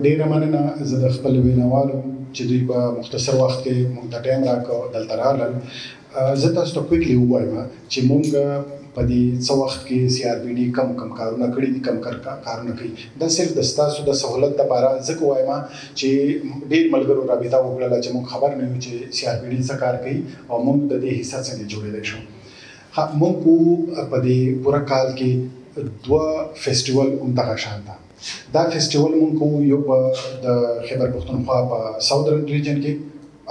ډیره مننه. زه د خپل ویناوالو چې دوی په مختصر وخت کې موږ ته ټایم راکړ دلته راغلل. زه تاسو ته کویکلی ووایم چې موږ په دې څه وخت کې سی آر پی ډي کم کارونه کړي دي، کم کارونه کوي. دا صرف د ستاسو د سهولت لپاره ځکه وایم چې ډېر ملګرو رابطه وکړله چې موږ خبر نه یو چې سی آر پی ډي څه کار کوي او موږ د دې حصه څنګه جوړېدای شو. موږ په دې پوره کال کې 2 فیسټیوال همدغه شان ده. دا فیسټیوال موږ کوو، یو په د خیبر پښتونخوا په ساودرن ریجن کې،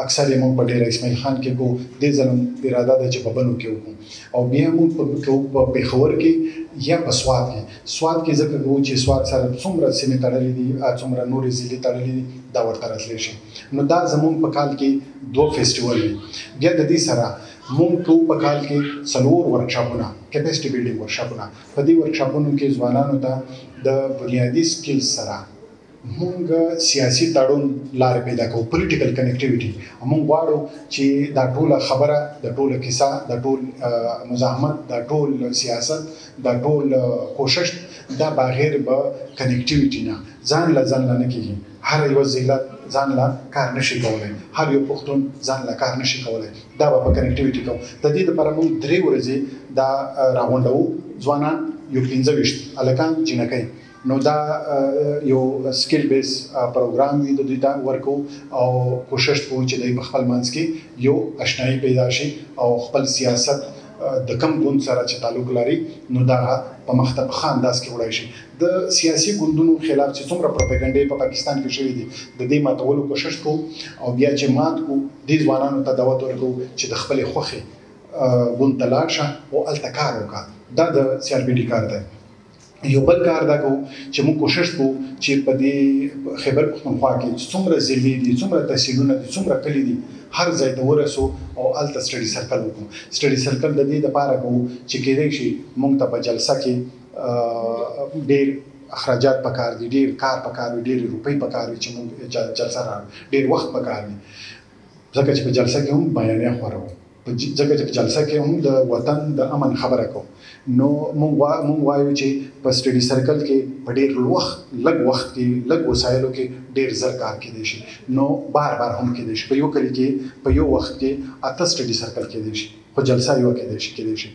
اکثر یې موږ په ډېره اسماعیل خان کې کوو. دې ځل اراده ده چې په بنو کې وکړو، او بیا موږ په پېښور کې یا په سوات کې. سوات کې ځکه کوو چې سوات سره څومره سیمې تړلې دي، څومره نورې ضلعې تړلې دي، دا ورته راتلی شي. نو دا زموږ په کال کې 2 فیسټیوال وي. بیا د دې سره موږ کوو په کال کې 4 ورکشاپونه، کیپیسټي بیلډینګ ورکشاپونه. په دې ورکشاپونو کې ځوانانو ته د بنیادي سکیلز سره موږ سیاسي تړون لارې پیدا کوو، پولیټیکل کنیکټیویټي. موږ غواړو چې دا ټوله خبره، د ټوله کیسه، د ټول مزاحمت، د ټول سیاست، د ټول کوشش دا بغیر به کنیکټیویټي نه، ځان له نه کېږي. هر یو ضلع ځان له کار نشي کولی، هر یو پښتون ځان له کار نشي کولی. دا به په کنیکټیویټي کوو. د دې لپاره موږ 3 ورځې دا راغونډوو. ځوانان یو 25 هلکان جینکۍ. نو دا یو سکیل بیس پروګرام وي، د دوی ته ورکو او کوشش کوو چې دوی په خپل منځ کې یو اشنایي پیدا شي او خپل سیاست د کم ګوند سره چې تعلق لري نو دا په مخته په ښه انداز کې وړی شي. د سیاسي ګوندونو خلاف چې څومره پروپاګنډې په پاکستان کې شوي دي، د دې ماتولو کوشش کوو، او بیا چې مات کو دې ځوانانو ته دعوت ورکوو چې د خپلې خوښې ګوند ته لاړ شه او هلته کار وکړه. دا د سی آر پي ډي کار دی. یو بل کار دا کوو چې موږ کوشش کوو چې په دې خیبر پښتونخوا کې څومره ضلعې دي، څومره تحصیلونه دي، څومره کلي دي، هر ځای ته ورسو او هلته سټډي سرکل وکړو. سټډي سرکل د دې لپاره کوو چې کېدای شي موږ ته په جلسه کې ډېر اخراجات پکار دي، ډېر کار پکار وي، ډېرې روپۍ پکار وي چې موږ جلسه راوړو، ډېر وخت پکار وي. ځکه چې په جلسه کې هم بیانیه خورو، ځکه چې په جلسه کې هم د وطن د امن خبره کوو. نو موږ وایو چې په سټډي سرکل کې په ډېر لږ وخت کې، لږ وسایلو کې ډېر زر کار کېدای شي. نو بار هم کېدای شي. په یو کلي کې په یو وخت کې 8 سټډي سرکل کېدای شي، خو جلسه یو کېدای شي.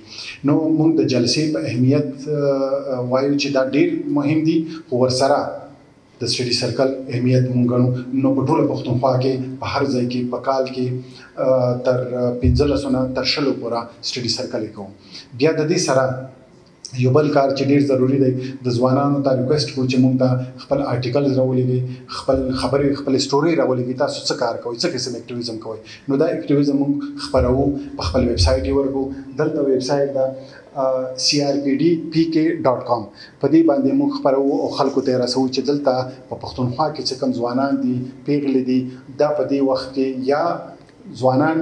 نو موږ د جلسې په اهمیت وایو چې دا ډېر مهم دي، خو ورسره د سټډي سرکل اهمیت مونږ ګڼو. نو په ټوله پښتونخوا کې په هر ځای کې په کال کې تر 15 نه تر 20 پورې سټډي سرکل کوو. بیا د دې سره یو بل کار چې ډېر ضروری دی، د ځوانانو ته ریکویسټ کوو چې مونږ ته خپل آرټیکلز راولېږئ، خپل خبرې، خپل سټوري راولېږئ، تاسو څه کار کوئ، څه قسم اکټیویزم کوئ. نو دا اکټیویزم مونږ خپروو، په خپل ویب سایټ یې ورکوو. دلته ویب سایټ ده crpdpk.com. په دې باندې موږ خپروو او خلکو ته رسوو چې دلته په پښتونخوا کې چې کوم ځوانان دي، پیغلې دي، دا په دې وخت کې یا ځوانان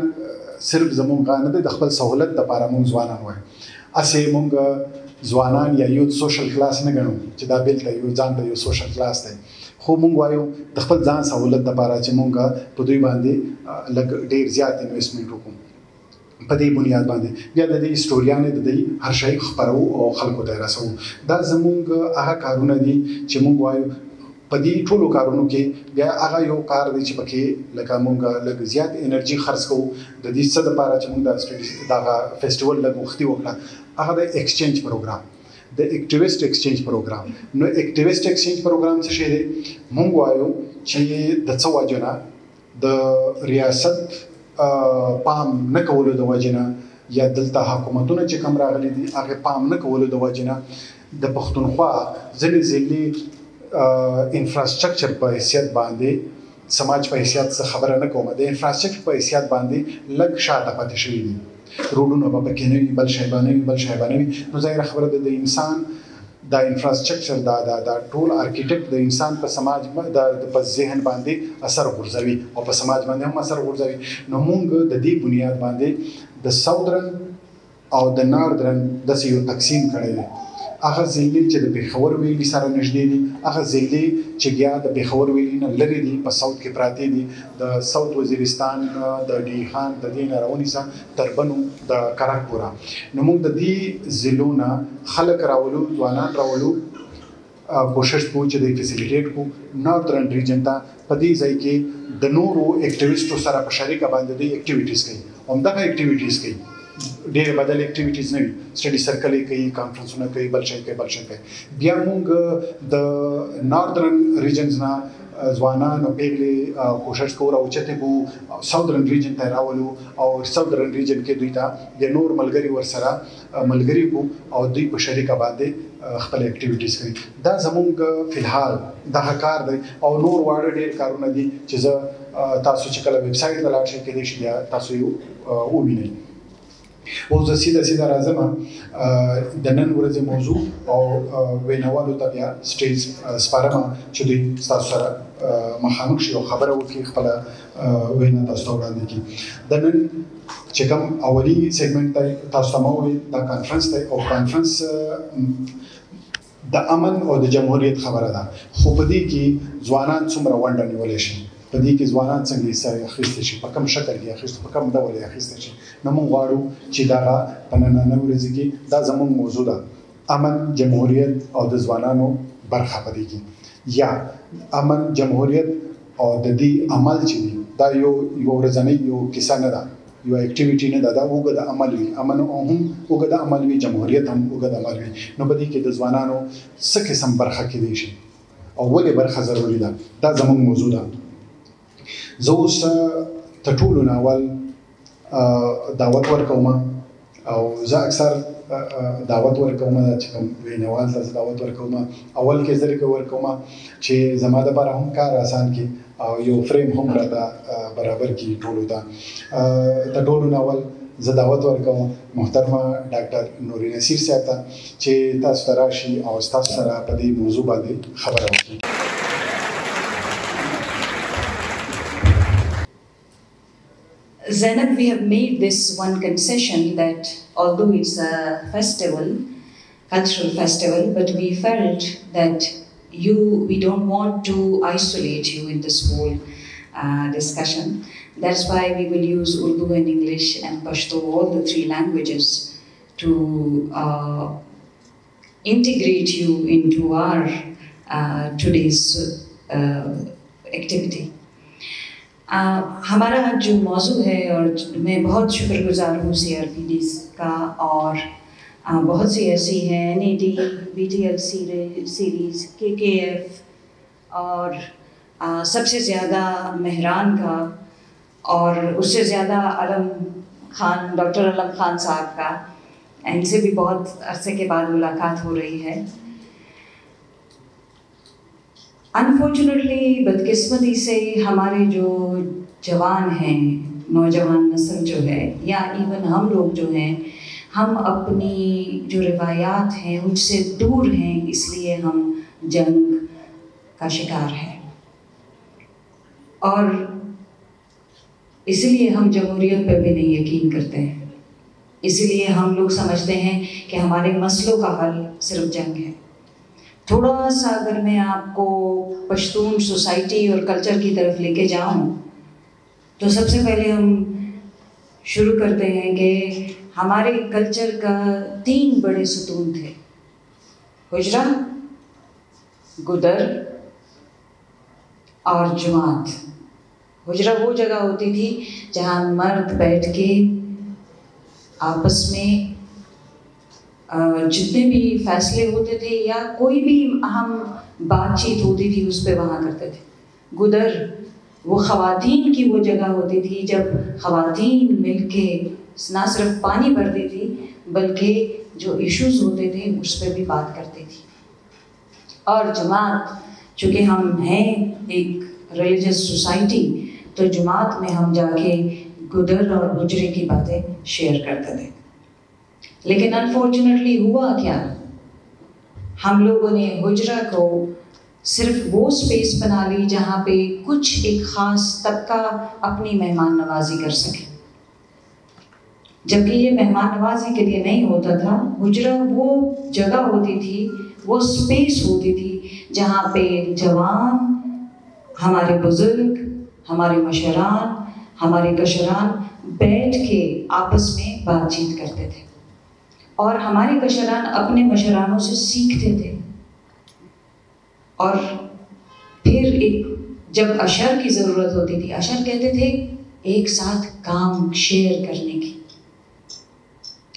صرف زمونږ نه دي، د خپل سهولت لپاره موږ ځوانان وایو. هسې موږ ځوانان یا یو سوشل کلاس نه ګڼو چې دا بیلته یو ځان ته یو سوشل کلاس دی، خو موږ وایو د خپل ځان سهولت لپاره چې موږ په دوی باندې لږ ډېر زیات انویسټمنټ وکړو. په دې بنیاد باندې بیا د دې سټوریانې د دې هر شی خپروو او خلکو ته رسوو. دا زموږ هغه کارونه دي چې موږ وایو په دې ټولو کارونو کې بیا هغه یو کار دی چې پکې لکه موږ لږ زیات انرژي خرڅ کوو. د دې څه دپاره چې موږ دغه فیسټیوال لږ وختي وکړه، هغه د ایکسچینج پروګرام، د اکټیویسټ ایکسچینج پروګرام. نو اکټیویسټ ایکسچینج پروګرام څه شی دی؟ موږ وایو چې د څه وجه نه د ریاست پام نه کولو د وجه نه یا دلته حکومتونه چې کوم راغلي دي هغه پام نه کولو د وجه نه د پښتونخوا ځینې ضلعې انفراسټرکچر په حیثیت باندې، سماج په حیثیت څه خبره نه کوم، د انفراسټرکچر په حیثیت باندې لږ شاته پاتې شوي دي. روډونه به پکې نه وي، بل شی به نه وي. نو ظاهره خبره ده د انسان دا انفراسټرکچر دا ټول آرکیټیکټ د انسان په سماج په ذهن باندې اثر غورځوي او په سماج باندې هم اثر غورځوي. نو موږ د دې بنیاد باندې د ساودرن او د ناردرن داسې یو تقسیم کړی دی. هغه ضلعې چې د پېښور ویلي سره نږدې دي، هغه ضلعې چې بیا د پېښور ویلي نه لرې دي، په ساوت کې پراته دي، د ساوت وزیرستان، د ډي خان، د دې نه راونیسه تر بنو د کرک پورې. نو موږ د دې ضلعو نه خلک راولو، ځوانان راولو कोशिश को च द फैसिलिटेट को नॉर्दर्न रीजन ता पदी जाय के द नोरो एक्टिविस्टो सारा पशारिका बांध दी एक्टिविटीज़ कई उमदा एक्टिविटीज़ कई ढेर बदल एक्टिविटीज़ नहीं स्टडी सर्कल कई कॉन्फ्रेंस न कई बलशे बिया मूंग द नॉर्दर्न रीजन्स ना जवानान पेगले कोशिश को उचते बु साउदर्न रीजन ता रावलु और साउदर्न रीजन के दुईता द नोर मलगरी वर्सरा मलगरी को और दुई पशारिका बांधे खपल एक्टिविटीज़ करी दा जमुंग फिलहाल दा कार दे और नोर वार्ड ढेर कारों दी चीज़ तासु चिकला वेबसाइट वाला शे के देश या तासु उमी नहीं वो सीधा राजमा दनन वरजे मौजू और वेनवालो तबिया स्टेज स्पारमा चुदी सासरा महानुष यो खबर वो की खपला वेना तास्तावरा देखी दनन चेकम अवली सेगमेंट ताई तास्तामावे दा कॉन्फ्रेंस ताई और कॉन्फ्रेंस द अमन और द जमहूरियत खबर दा खुबदी की जवानान सुमरा वंडा निवलेशन पदी की जवानान संगी सर अखिस्तेशी पकम शक्ल की अखिस्त पकम दवले अखिस्तेशी नमो वाड़ू चिदारा पनना नवरजी की दा जमुन मौजूदा अमन जमहूरियत और द जवानानो बरखा पदी की या अमन जमहूरियत और द दी अमल चिदी दा यो रजने यो किसा नदा यो एक्टिविटी ने दादा वो गदा अमल भी अमन ओहम वो गदा अमल भी जमहूरियत हम वो गदा अमल भी न पदी के द जवानानो सके सम बरखा की देशी और वो ले बरखा जरूरी दा जमुन मौजूदा जोस तटूलु नावल दावत वर्कौमा और जा अक्सर दावत वर्कौमा चकम वेनवाल तज दावत वर्कौमा अवल के जरिए के वर्कौमा छे जमादा बार हम कार आसान की यो फ्रेम हम रहता बराबर की टोलु दा तटूलु नावल ज दावत वर्कौमा मोहतरमा डॉक्टर नूरी नसीर से आता छे तास तराशी और तास सरा पदी मौजू बादे खबर होगी Zainab, we have made this one concession that although it's a festival, cultural festival, but we felt that we don't want to isolate you in this whole discussion. That's why we will use Urdu and English and Pashto, all the three languages, to integrate you into our today's activity. हमारा जो मौजू है और मैं बहुत शुक्रगुजार हूँ CRPD का और बहुत सी ऐसी हैं NAD, BTL सीरीज़, KKF और सबसे ज़्यादा मेहरान का और उससे ज़्यादा डॉक्टर अलम खान साहब का इनसे भी बहुत अरसे के बाद मुलाकात हो रही है। अनफॉर्चुनेटली बदकिस्मती से हमारे जो जवान हैं, नौजवान नस्ल जो है या इवन हम लोग जो हैं, हम अपनी जो रिवायात हैं उनसे दूर हैं, इसलिए हम जंग का शिकार हैं और इसलिए हम जमहूरियत पर भी नहीं यकीन करते हैं। इसलिए हम लोग समझते हैं कि हमारे मसलों का हल सिर्फ जंग है। थोड़ा सा अगर मैं आपको पश्तून सोसाइटी और कल्चर की तरफ लेके जाऊं तो सबसे पहले हम शुरू करते हैं कि हमारे कल्चर का 3 बड़े सतून थे, हुजरा, गुदर और जमात। हुजरा वो जगह होती थी जहाँ मर्द बैठ के आपस में जितने भी फैसले होते थे या कोई भी अहम बातचीत होती थी उस पर वहाँ करते थे। गुदर वो ख़वातीन की वो जगह होती थी जब ख़वातीन मिलके ना सिर्फ पानी भरती थी बल्कि जो इश्यूज़ होते थे उस पर भी बात करती थी। और जमात, चूँकि हम हैं एक रिलीजियस सोसाइटी, तो जमात में हम जाके गुदर और हुजरे की बातें शेयर करते थे। लेकिन अनफॉर्चुनेटली हुआ क्या, हम लोगों ने हुजरा को सिर्फ वो स्पेस बना ली जहाँ पे कुछ एक ख़ास तबका अपनी मेहमान नवाजी कर सके, जबकि ये मेहमान नवाजी के लिए नहीं होता था। हुजरा वो जगह होती थी, वो स्पेस होती थी जहाँ पे जवान, हमारे बुजुर्ग, हमारे मशरान, हमारे कशरान बैठ के आपस में बातचीत करते थे और हमारे कशरान अपने मशरानों से सीखते थे। और फिर जब अशर की ज़रूरत होती थी, अशर कहते थे एक साथ काम शेयर करने की।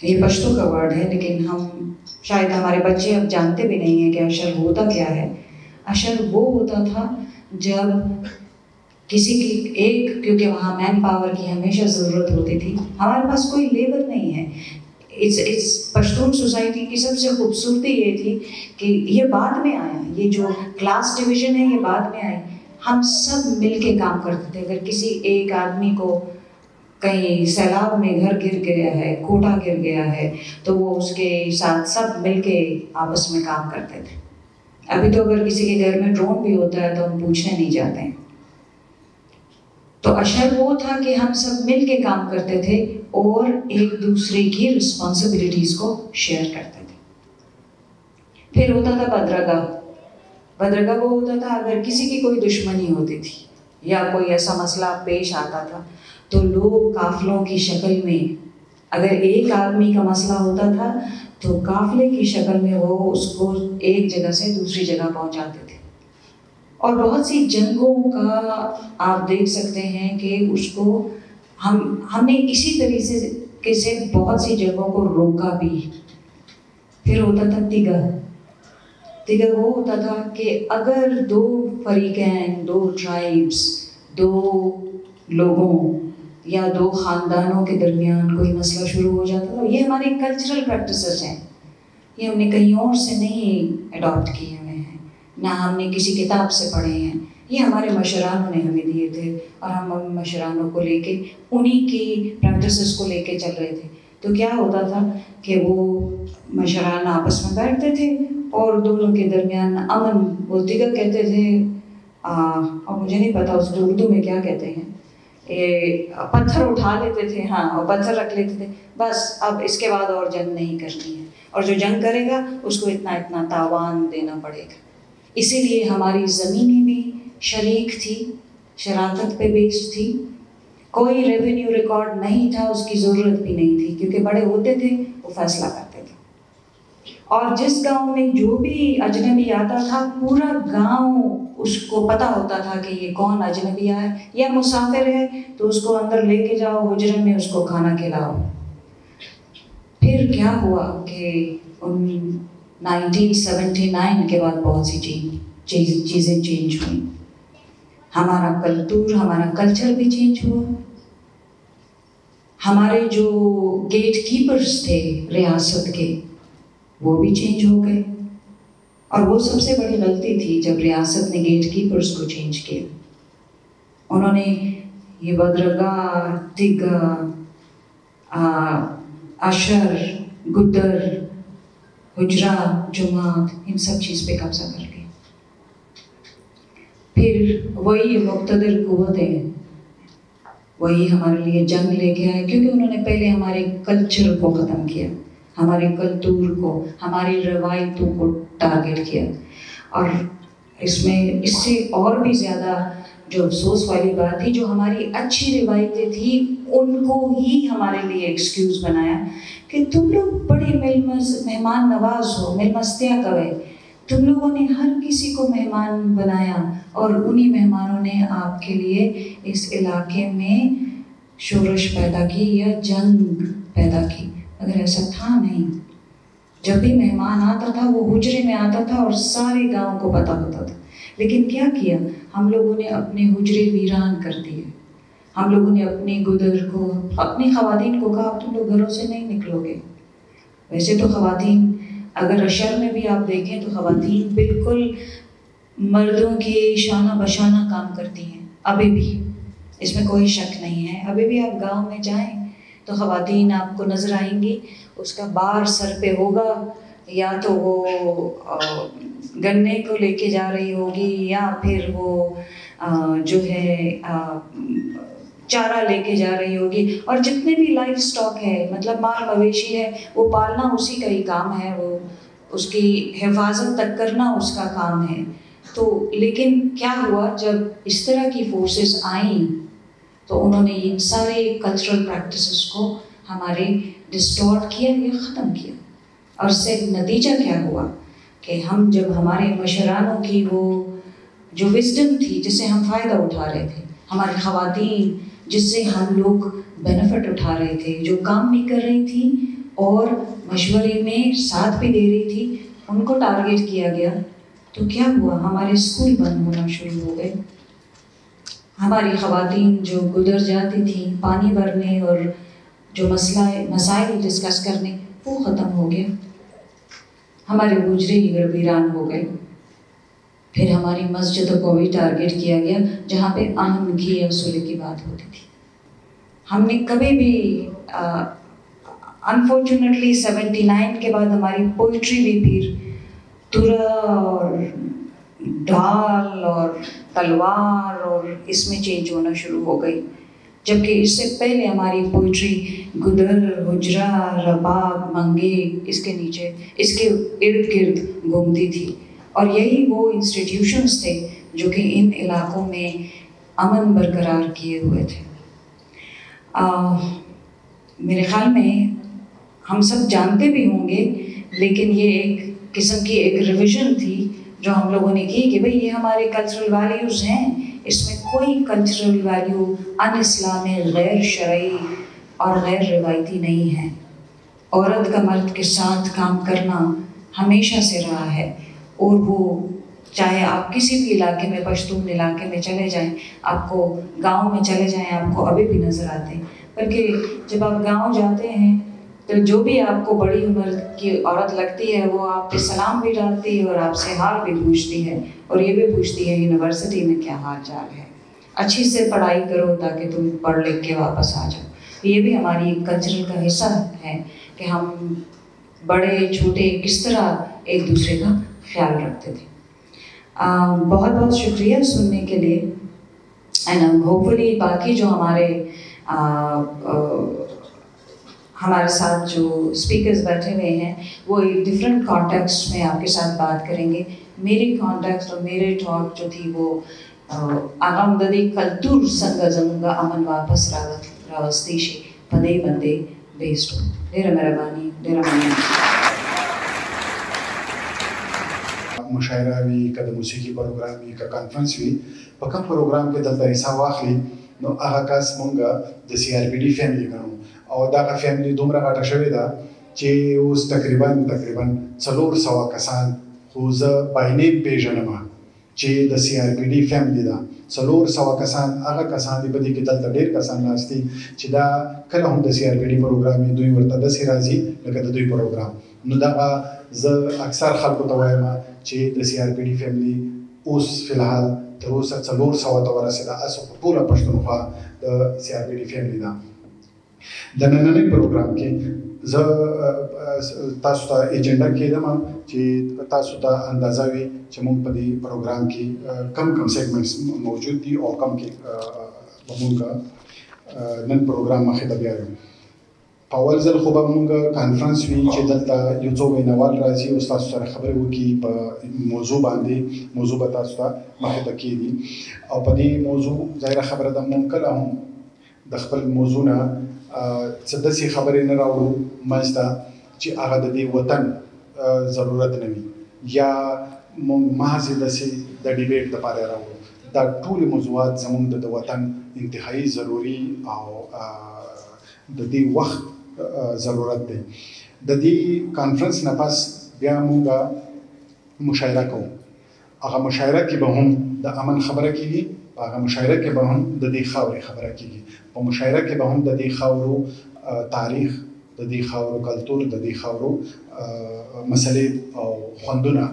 ये पश्तो का वर्ड है, लेकिन हम शायद हमारे बच्चे अब जानते भी नहीं हैं कि अशर होता क्या है। अशर वो होता था जब किसी की क्योंकि वहाँ मैन पावर की हमेशा ज़रूरत होती थी, हमारे पास कोई लेबर नहीं है। इस पश्तून सोसाइटी की सबसे खूबसूरती ये थी कि ये बाद में आया, ये जो क्लास डिवीज़न है ये बाद में आई। हम सब मिलके काम करते थे। अगर किसी एक आदमी को कहीं सैलाब में घर गिर गया है, कोटा गिर गया है, तो वो उसके साथ सब मिलके आपस में काम करते थे। अभी तो अगर किसी के घर में ड्रोन भी होता है तो हम पूछने नहीं जाते हैं। तो अशर वो था कि हम सब मिलके काम करते थे और एक दूसरे की रिस्पॉन्सिबिलिटीज को शेयर करते थे। फिर होता था बदरगाह। बदरगाह वो होता था अगर किसी की कोई दुश्मनी होती थी या कोई ऐसा मसला पेश आता था, तो लोग काफिलों की शक्ल में, अगर एक आदमी का मसला होता था तो काफिले की शक्ल में वो उसको एक जगह से दूसरी जगह पहुंचाते थे। और बहुत सी जंगों का आप देख सकते हैं कि उसको हमने इसी तरीके से बहुत सी जगहों को रोका भी। फिर होता था तिगा। तिगा वो होता था कि अगर दो फरीकैन, दो ट्राइब्स, दो लोगों या दो ख़ानदानों के दरमियान कोई मसला शुरू हो जाता था, ये हमारे कल्चरल प्रैक्टिसेस हैं, ये हमने कहीं और से नहीं अडॉप्ट किए हुए हैं, ना हमने किसी किताब से पढ़े हैं, ये हमारे मशरानों ने हमें दिए थे और हम मशरानों को लेके उन्हीं की प्रैक्टिसेस को लेके चल रहे थे। तो क्या होता था कि वो मशरान आपस में बैठते थे और दोनों के दरमियान अमन, वो तिगा कहते थे, और मुझे नहीं पता उसको उर्दू में क्या कहते हैं, पत्थर उठा लेते थे, हाँ, और पत्थर रख लेते थे, बस अब इसके बाद और जंग नहीं करनी है, और जो जंग करेगा उसको इतना इतना तावान देना पड़ेगा। इसीलिए हमारी ज़मीनें भी शरीक थी, शराकत पे बेस्ड थी, कोई रेवेन्यू रिकॉर्ड नहीं था, उसकी ज़रूरत भी नहीं थी, क्योंकि बड़े होते थे वो फैसला करते थे। और जिस गांव में जो भी अजनबी आता था, पूरा गांव उसको पता होता था कि ये कौन अजनबी आया है या मुसाफिर है, तो उसको अंदर लेके जाओ, हुजरे में उसको खाना खिलाओ। फिर क्या हुआ कि 1979 के बाद बहुत सी चीज़ें चेंज हुई। हमारा कल्चर भी चेंज हुआ। हमारे जो गेट कीपर्स थे रियासत के, वो भी चेंज हो गए। और वो सबसे बड़ी गलती थी जब रियासत ने गेट कीपर्स को चेंज किया। उन्होंने ये बदरगाह, तिगा, अशर, गुदर, हुजरा, जुमात, इन सब चीज़ पे कब्जा कर लिया। फिर वही मुक़्तदिर कुव्वतें वही हमारे लिए जंग लेके आए, क्योंकि उन्होंने पहले हमारे कल्चर को ख़त्म किया, हमारे कल्चर को, हमारी रवायतों को टारगेट किया। और इससे और भी ज़्यादा जो अफसोस वाली बात थी, जो हमारी अच्छी रिवायतें थी उनको ही हमारे लिए एक्सक्यूज़ बनाया कि तुम लोग बड़े मेहमान नवाज हो, मेलमस्तियाँ कवे, तुम लोगों ने हर किसी को मेहमान बनाया और उन्हीं मेहमानों ने आपके लिए इस इलाके में शोरश पैदा की या जंग पैदा की। अगर ऐसा था नहीं, जब भी मेहमान आता था वो हुजरे में आता था और सारे गांव को पता होता था। लेकिन क्या किया, हम लोगों ने अपने हुजरे वीरान कर दिए। हम लोगों ने अपने गुदर को, अपनी ख़वातीन को कहा तुम लोग घरों से नहीं निकलोगे। वैसे तो ख़वातीन, अगर अशर में भी आप देखें तो ख़वातीन बिल्कुल मर्दों के शाना बशाना काम करती हैं, अभी भी, इसमें कोई शक नहीं है। अभी भी आप गांव में जाएं तो ख़वातीन आपको नज़र आएंगी, उसका बार सर पे होगा, या तो वो गन्ने को लेके जा रही होगी या फिर वो जो है चारा लेके जा रही होगी। और जितने भी लाइफ स्टॉक है, मतलब माल मवेशी है, वो पालना उसी का ही काम है, वो उसकी हिफाजत तक करना उसका काम है। तो लेकिन क्या हुआ, जब इस तरह की फोर्सेस आई तो उन्होंने इन सारे कल्चरल प्रैक्टिसेस को हमारे डिस्टॉर्ट किया या ख़त्म किया। और इससे नतीजा क्या हुआ, कि हम जब हमारे मशरानों की वो जो विजडम थी जिससे हम फ़ायदा उठा रहे थे, हमारी ख़वातीन जिससे हम लोग बेनिफिट उठा रहे थे, जो काम भी कर रही थी और मशवरे में साथ भी दे रही थी, उनको टारगेट किया गया। तो क्या हुआ, हमारे स्कूल बंद होना शुरू हो गए। हमारी ख़वातीन जो गुजर जाती थी पानी भरने और जो मसाइल डिस्कस करने, वो ख़त्म हो गया। हमारे गुजरे ही वीरान हो गए। फिर हमारी मस्जिदों को भी टारगेट किया गया जहाँ पे अमन की या सुलह की बात होती थी। हमने कभी भी अनफॉर्चुनेटली 79 के बाद हमारी पोइट्री भी फिर तुरा और ढाल और तलवार और इसमें चेंज होना शुरू हो गई, जबकि इससे पहले हमारी पोइट्री गुदर, हुजरा, रबाब, मंगे इसके नीचे, इसके इर्द गिर्द घूमती थी। और यही वो इंस्टीट्यूशंस थे जो कि इन इलाकों में अमन बरकरार किए हुए थे। मेरे ख्याल में हम सब जानते भी होंगे, लेकिन ये एक किस्म की एक रिविजन थी जो हम लोगों ने की कि भाई ये हमारे कल्चरल वैल्यूज़ हैं, इसमें कोई कल्चरल वैल्यू अन इस्लामी, गैर शरई और गैर रिवायती नहीं है। औरत का मर्द के साथ काम करना हमेशा से रहा है, और वो चाहे आप किसी भी इलाके में, पश्तून इलाके में चले जाएं, आपको गांव में चले जाएं, आपको अभी भी नज़र आते हैं। बल्कि जब आप गांव जाते हैं तो जो भी आपको बड़ी उम्र की औरत लगती है वो आप पे सलाम भी डालती है और आपसे हाल भी पूछती है, और ये भी पूछती है यूनिवर्सिटी में क्या हाल चाल है, अच्छी से पढ़ाई करो ताकि तुम पढ़ लिख के वापस आ जाओ। ये भी हमारी कल्चरल का हिस्सा है कि हम बड़े छोटे किस तरह एक दूसरे का ख्याल रखते थे। बहुत बहुत शुक्रिया सुनने के लिए। एंड होपफुली बाकी जो हमारे साथ जो स्पीकर्स बैठे हुए हैं वो एक डिफरेंट कॉन्टेक्स्ट में आपके साथ बात करेंगे। मेरी कॉन्टेक्स्ट और मेरे टॉक जो थी वो आगामददी कल्तूर संगजंगा अमन वापस रावस्ती शे पदे बंदे बेस्ड हो। ढेर मेहरबानी, ढेर मुशायरा भी कद मूसीकी प्रोग्राम भी का कॉन्फ्रेंस भी पकम प्रोग्राम के दलता हिस्सा वाखली नो आकाश मंगा द सीआरपीडी फैमिली करूँ और दा का फैमिली दुमरा काटा शवे दा चे उस तकरीबन 400 कसान खुज बाइने पेजनमा चे द सीआरपीडी फैमिली दा 400 कसान आगा कसान दी बदी के दलता ढेर कसान नास्ती चे दा कला हम द सीआरपीडी प्रोग्राम में दुई वर्ता द सिराजी लगा द दुई प्रोग्राम नो दा ज अक्सर खल्को तवायमा चे द सीआरपीडी फैमिली उस फिलहाल तरोसा 400 तवरा से दा असो पूरा पश्तूनख्वा द सीआरपीडी फैमिली दा द ननने प्रोग्राम के ज तासुता एजेंडा के दमा चे तासुता अंदाजा वी चे मुंग पदी प्रोग्राम की कम सेगमेंट्स मौजूद थी और कम के बमुंगा नन प्रोग्राम मखे दबियायो पावल जल खुबा मुंगा कॉन्फ्रेंस वी चे दलता युजो वे नवाल राजी उस्ताद सर खबर वो की मौजू बांधे मौजू बता सुता मखे तकी दी और पदी मौजू जाहिर खबर द मुंकला हूं दखल मौजू ना सदस्य खबर न रावू मजदा ची आगा दे वतन ज़रूरत नहीं या महज दसे द डिबेट द पारे रावू द टूल मौजूद जमुन द वतन इंतहाई ज़रूरी और दी वक्त ज़रूरत दे द दी कॉन्फ्रेंस न पास बिया मुंगा मुशायरा को आगा मुशायरा की बहुम द अमन खबर की आगा मुशायरा के बहुम द दी खावरी खबर की और मुशायरा के बहुम द दी खावरो तारीख द दी खावरो कल्तूर द दी खावरो मसले और खंदुना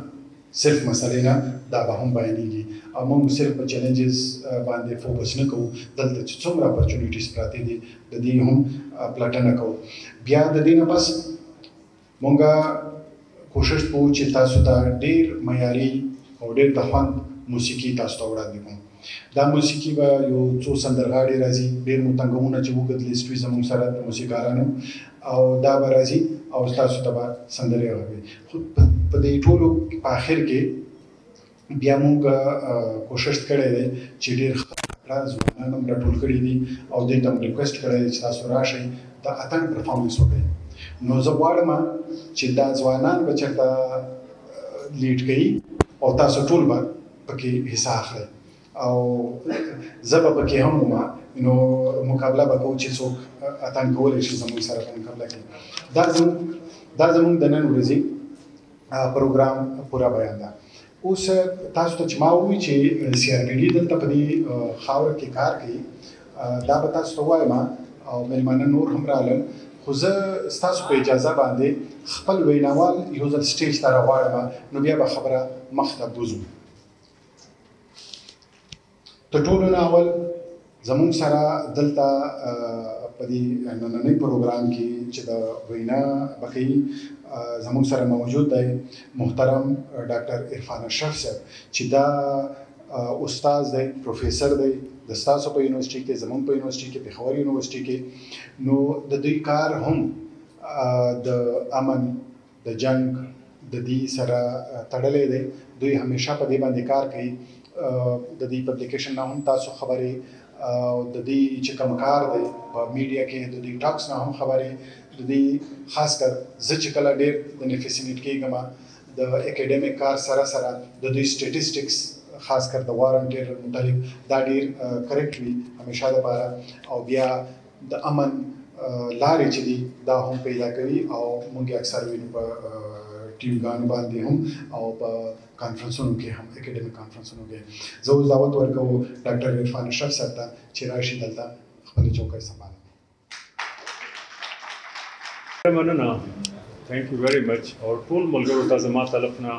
सिर्फ मसले ना दा बहुम बयानी अमम सिर्फ चैलेंजेस बांधे फोकस न को दल चुमरा अपॉर्चुनिटीज प्राते दी द दी हम प्लाटन को बिया द दी न बस मंगा कोशिश पूछे तासुता ढेर मयारी और ढेर दफान मूसिकी तासुता उड़ा दी दा मूसिकी बा यो चो संदर्गाड़ी राजी ढेर मुतंगमुना चबुकत लिस्ट वी जमुन सरत मूसिकारानो और दा बराजी और तासुता बा संदर्य हवे खुद पदे टोलो आखिर के बियामुंगा कोशिश करे दे चिड़िर राज नम रटुल करी दी और दे तम रिक्वेस्ट करे तासु राशि दा अतन परफॉर्मेंस हो गई नो जवाड़मा चिदा जवानान बचता लीड कई और तासो टूल बार पकी हिस्सा आखिर और जब पकी हम हुआ नो मुकाबला बको चिसो अतन कोलेशन जमुन सारा मुकाबला की दाजमुन दनन उरजी प्रोग्राम पूरा बयान था उस तासो तो चमावी ची CRPD दल तपदी खावर की कार की दा बता सोवाय मा और मेलमाना नूर हमरा आलम खुद स्तासो पे इजाज़ा बांधे खपल वेनावाल यूजर स्टेज तारा वारमा नुबिया बखबरा मख्ता बुजू तो टोलो नावल जमुन सारा दलता पदी नननी प्रोग्राम की चिदा वेना बकई जमुन सारा मौजूद है मोहतरम डॉक्टर इरफान अशरफ साहब चिदा उस्ताद है प्रोफेसर है दस्तासो पे यूनिवर्सिटी के जमुन पे यूनिवर्सिटी के पेशावर यूनिवर्सिटी के नो द दुई कार हम द अमन द जंग द दी सरा तड़ले दे दुई हमेशा पदे बंदिकार कई द दी पब्लिकेशन ना हम तासो खबरें द दी चिकमकार दे मीडिया के द दी टॉक्स ना हम खबरें द दी खासकर जिचकला डेर द नेफिसिनिट के गमा द एकेडमिक कार सरा सरा द दी स्टेटिस्टिक्स खासकर द वारंटियर मुतालिक दाडीर करेक्टली हमेशा द बारा और बिया द अमन लारे चिदी दा हम पैदा करी और मुंगे अक्सर भी टीम गान बांधे हम और कॉन्फ्रेंसों के हम एकेडमिक कॉन्फ्रेंसों के जो दावत वर्क वो डॉक्टर इरफान अशरफ साहब था चिराशी दलता खपले चौका संभाल मनना थैंक यू वेरी मच और टूल मुल्क जमा तलफना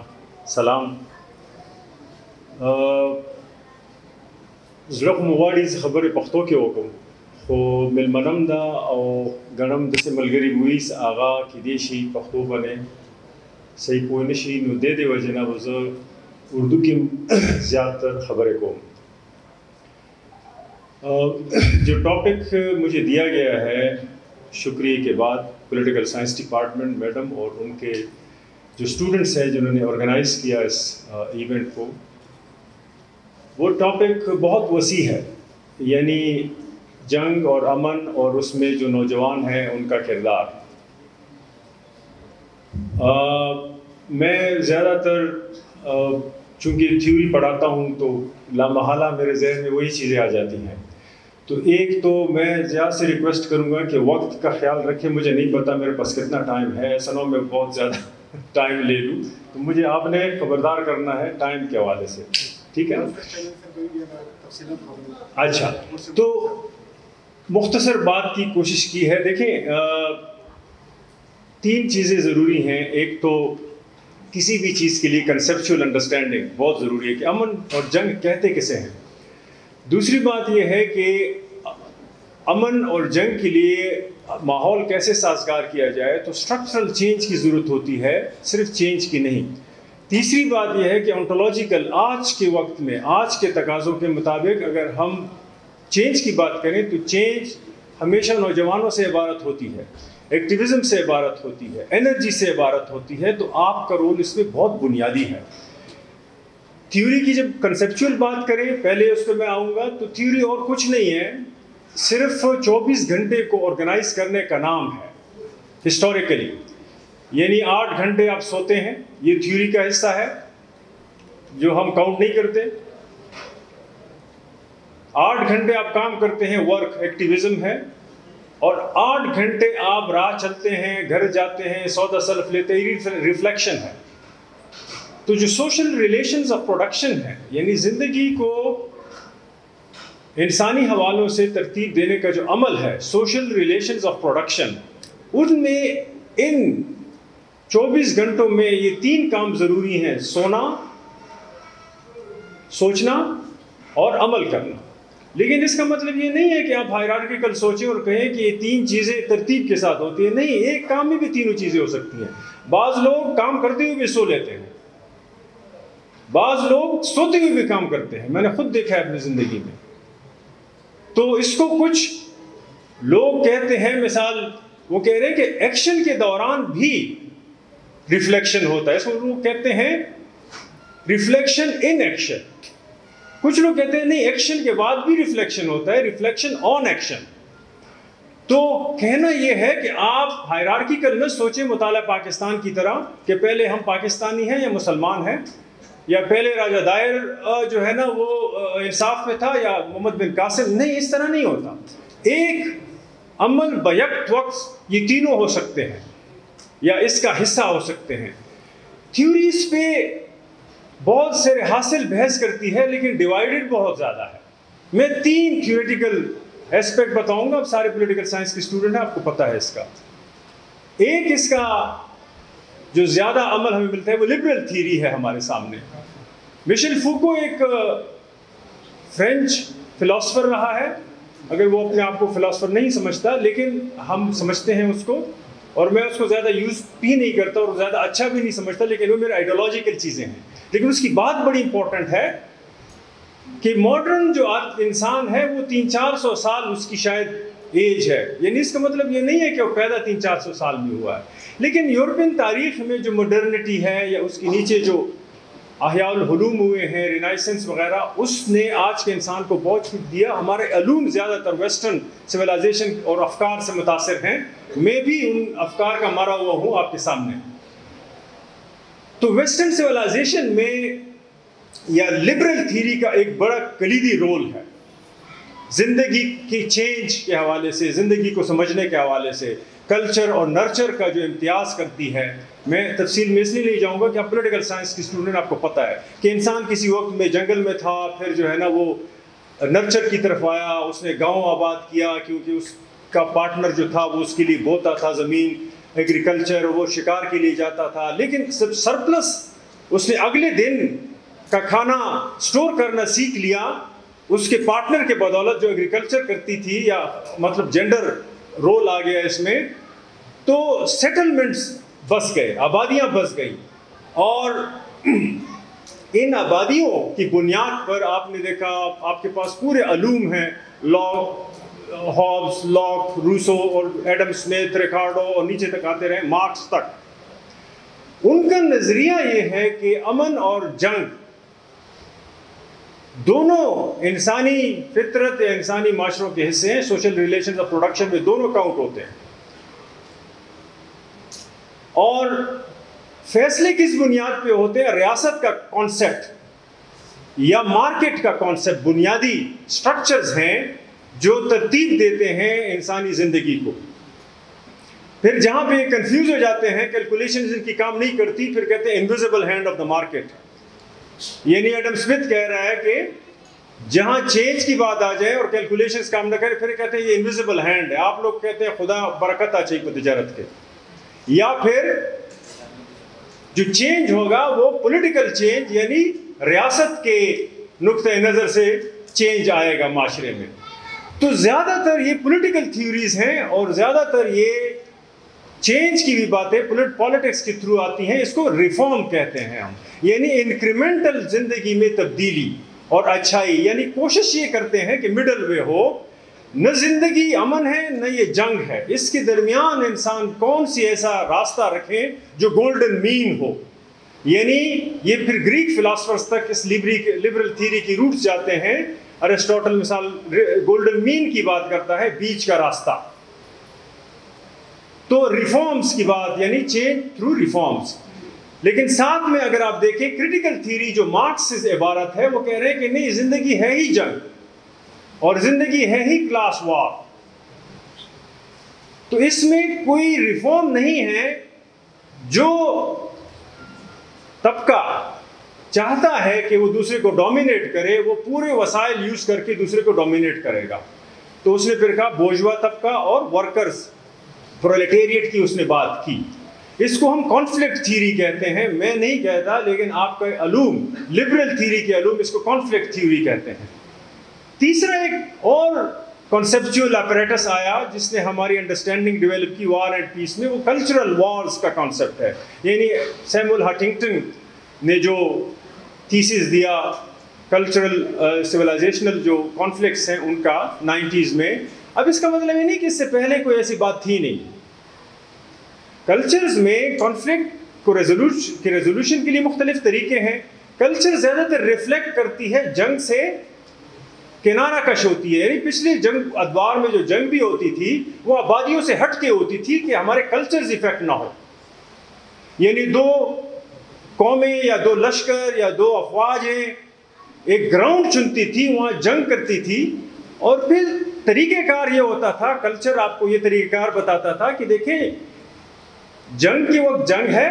सलाम ज़रक़ मुवाड़ी से खबर पख्तो के वकम तो मिलमनम दा और गणम दसे मलगरी मुइस आगा की देशी पख्तो बने सही पोनशी नु दे वजना वज़ उर्दू की ज़्यादातर खबरें को जो टॉपिक मुझे दिया गया है शुक्रिया के बाद पॉलिटिकल साइंस डिपार्टमेंट मैडम और उनके जो स्टूडेंट्स हैं जिन्होंने ऑर्गेनाइज़ किया इस इवेंट को वो टॉपिक बहुत वसी है यानी जंग और अमन और उसमें जो नौजवान हैं उनका किरदार मैं ज़्यादातर चूँकि थ्योरी पढ़ाता हूँ तो लामहला मेरे जहन में वही चीज़ें आ जाती हैं तो एक तो मैं ज़्यादा से रिक्वेस्ट करूँगा कि वक्त का ख्याल रखें मुझे नहीं पता मेरे पास कितना टाइम है ऐसा ना मैं बहुत ज़्यादा टाइम ले लूँ तो मुझे आपने खबरदार करना है टाइम के हवाले से ठीक है अच्छा तो मुख्तसर बात की कोशिश की है देखें तीन चीज़ें ज़रूरी हैं एक तो किसी भी चीज़ के लिए कंसेप्चुअल अंडरस्टैंडिंग बहुत ज़रूरी है कि अमन और जंग कहते किसे हैं दूसरी बात यह है कि अमन और जंग के लिए माहौल कैसे साजगार किया जाए तो स्ट्रक्चरल चेंज की ज़रूरत होती है सिर्फ चेंज की नहीं तीसरी बात यह है कि ऑन्टोलॉजिकल आज के वक्त में आज के तकाज़ों के मुताबिक अगर हम चेंज की बात करें तो चेंज हमेशा नौजवानों से इबारत होती है एक्टिविज़म से इबारत होती है एनर्जी से इबारत होती है तो आपका रोल इसमें बहुत बुनियादी है थ्योरी की जब कंसेप्चुअल बात करें पहले उस पर मैं आऊँगा तो थ्योरी और कुछ नहीं है सिर्फ 24 घंटे को ऑर्गेनाइज करने का नाम है हिस्टोरिकली यानी 8 घंटे आप सोते हैं ये थ्योरी का हिस्सा है जो हम काउंट नहीं करते 8 घंटे आप काम करते हैं वर्क एक्टिविज्म है और 8 घंटे आप राह चलते हैं घर जाते हैं सौदा सल्फ लेते हैं रिफ्लेक्शन है तो जो सोशल रिलेशंस ऑफ प्रोडक्शन है यानी ज़िंदगी को इंसानी हवालों से तरतीब देने का जो अमल है सोशल रिलेशंस ऑफ प्रोडक्शन उनमें इन 24 घंटों में ये 3 काम ज़रूरी हैं सोना सोचना और अमल करना लेकिन इसका मतलब ये नहीं है कि आप हायरार्किकल सोचें और कहें कि ये 3 चीज़ें तरतीब के साथ होती हैं नहीं एक काम में भी तीनों चीज़ें हो सकती हैं बाज़ लोग काम करते हुए भी सो लेते हैं बाज़ लोग सोते हुए भी काम करते हैं मैंने खुद देखा है अपनी ज़िंदगी में तो इसको कुछ लोग कहते हैं मिसाल वो कह रहे हैं कि एक्शन के दौरान भी रिफ्लेक्शन होता है इसको लोग कहते हैं रिफ्लेक्शन इन एक्शन कुछ लोग कहते हैं नहीं एक्शन के बाद भी रिफ्लेक्शन होता है रिफ्लेक्शन ऑन एक्शन तो कहना यह है कि आप हायरार्किकल में सोचें मुताला पाकिस्तान की तरह कि पहले हम पाकिस्तानी हैं या मुसलमान हैं, या पहले राजा दायर जो है ना वो इंसाफ में था या मोहम्मद बिन कासिम। नहीं, इस तरह नहीं होता। एक अमल बैक वक्त ये तीनों हो सकते हैं या इसका हिस्सा हो सकते हैं। थ्योरीज पे बहुत से हासिल बहस करती है लेकिन डिवाइडेड बहुत ज़्यादा है। मैं 3 थ्योरेटिकल एस्पेक्ट बताऊंगा। अब सारे पॉलिटिकल साइंस के स्टूडेंट हैं, आपको पता है इसका। एक इसका जो ज़्यादा अमल हमें मिलता है वो लिबरल थ्योरी है हमारे सामने। मिशेल फूको एक फ्रेंच फिलोसफर रहा है, अगर वो अपने आप को फिलोसफर नहीं समझता लेकिन हम समझते हैं उसको, और मैं उसको ज़्यादा यूज़ भी नहीं करता और ज़्यादा अच्छा भी नहीं समझता, लेकिन वो मेरे आइडियोलॉजिकल चीज़ें हैं। लेकिन उसकी बात बड़ी इंपॉर्टेंट है कि मॉडर्न जो इंसान है वो 300-400 साल उसकी शायद एज है। यानी इसका मतलब ये नहीं है कि वो पैदा 300-400 साल में हुआ है, लेकिन यूरोपियन तारीख में जो मॉडर्निटी है या उसके नीचे जो अहयाउल हुलूम हुए हैं, रिनाइसेंस वगैरह, उसने आज के इंसान को बहुत कुछ दिया। हमारे अलूम ज़्यादातर वेस्टर्न सिविलाइजेशन और अफकार से मुतासिर हैं। मैं भी उन अफकार का मारा हुआ हूँ आपके सामने। तो वेस्टर्न सिविलाइजेशन में या लिबरल थ्योरी का एक बड़ा कलीदी रोल है ज़िंदगी की चेंज के हवाले से, ज़िंदगी को समझने के हवाले से। कल्चर और नर्चर का जो इम्तियाज़ करती है, मैं तफसील में इसलिए नहीं जाऊंगा कि आप पॉलिटिकल साइंस की स्टूडेंट, आपको पता है कि इंसान किसी वक्त में जंगल में था, फिर जो है ना वो नर्चर की तरफ आया, उसने गांव आबाद किया क्योंकि उसका पार्टनर जो था वो उसके लिए बोता था ज़मीन, एग्रीकल्चर, वो शिकार के लिए जाता था। लेकिन सब सरप्लस उसने अगले दिन का खाना स्टोर करना सीख लिया उसके पार्टनर के बदौलत, जो एग्रीकल्चर करती थी, या मतलब जेंडर रोल आ गया इसमें। तो सेटलमेंट्स बस गए, आबादियां बस गई, और इन आबादियों की बुनियाद पर आपने देखा आपके पास पूरे अलूम हैं, हॉब्स, लॉक, रूसो और एडम स्मिथ, रिकार्डो, और नीचे तक आते रहे मार्क्स तक। उनका नजरिया ये है कि अमन और जंग दोनों इंसानी फितरत या इंसानी माशरों के हिस्से हैं। सोशल रिलेशंस ऑफ प्रोडक्शन में दोनों काउंट होते हैं। और फैसले किस बुनियाद पे होते हैं? रियासत का कॉन्सेप्ट या मार्केट का कॉन्सेप्ट बुनियादी स्ट्रक्चर्स हैं जो तरतीब देते हैं इंसानी ज़िंदगी को। फिर जहां पे कंफ्यूज हो जाते हैं, कैलकुलेशन इनकी काम नहीं करती, फिर कहते हैं invisible hand of the market. यानी एडम स्मिथ कह रहा है कि जहां चेंज की बात आ जाए और कैलकुलेशंस काम न करे, फिर कहते हैं ये इनविजिबल हैंड है। आप लोग कहते हैं खुदा बरकत आ चाहिए तिजारत के, या फिर जो चेंज होगा वो पॉलिटिकल चेंज यानी रियासत के नुक्ते नज़र से चेंज आएगा माशरे में। तो ज़्यादातर ये पॉलिटिकल थ्योरीज हैं और ज़्यादातर ये चेंज की भी बातें पॉलिटिक्स के थ्रू आती हैं। इसको रिफॉर्म कहते हैं हम, यानी इंक्रीमेंटल जिंदगी में तब्दीली और अच्छाई। यानी कोशिश ये करते हैं कि मिडल वे हो, न जिंदगी अमन है न ये जंग है, इसके दरमियान इंसान कौन सी ऐसा रास्ता रखें जो गोल्डन मीन हो। यानी ये फिर ग्रीक फिलोसफर्स तक इस लिबरल थ्योरी की रूट्स जाते हैं। अरिस्टोटल मिसाल गोल्डन मीन की बात करता है, बीच का रास्ता। तो रिफॉर्म्स की बात यानी चेंज थ्रू रिफॉर्म्स। लेकिन साथ में अगर आप देखें क्रिटिकल थ्योरी जो मार्क्स से इबारत है, वो कह रहे हैं कि नहीं, जिंदगी है ही जंग और जिंदगी है ही क्लास वार। तो इसमें कोई रिफॉर्म नहीं है। जो तबका चाहता है कि वो दूसरे को डोमिनेट करे, वो पूरे वसाइल यूज करके दूसरे को डोमिनेट करेगा। तो उसने फिर कहा बोर्जुआ तबका और वर्कर्स, प्रोलेटेरिएट की उसने बात की। इसको हम कॉन्फ्लिक्ट थ्योरी कहते हैं। मैं नहीं कहता, लेकिन आपका अलूम लिबरल थ्योरी के अलूम इसको कॉन्फ्लिक्ट थ्योरी कहते हैं। तीसरा एक और कॉन्सेप्चुअल अपैरेटस आया जिसने हमारी अंडरस्टैंडिंग डेवलप की वॉर एंड पीस में, वो कल्चरल वॉर्स का कॉन्सेप्ट है। यानी सैमुअल हंटिंगटन ने जो थीसिस दिया कल्चरल सिविलाइजेशनल जो कॉन्फ्लिक्ट्स हैं उनका 90s में। अब इसका मतलब ये नहीं कि इससे पहले कोई ऐसी बात थी नहीं। कल्चर्स में कॉन्फ्लिक्ट को रेजोल्यूशन के लिए मुख्तलिफ तरीके हैं। कल्चर ज़्यादातर रिफ्लेक्ट करती है जंग से किनारा कश होती है, यानी पिछले जंग अदवार में जो जंग भी होती थी वो आबादियों से हट के होती थी कि हमारे कल्चर्स इफेक्ट ना हो। यानी दो कौमें या दो लश्कर या दो अफवाजें एक ग्राउंड चुनती थी, वहाँ जंग करती थी, और फिर तरीक़ेकार ये होता था, कल्चर आपको ये तरीक़ेकार बताता था कि देखिए जंग के वक्त जंग है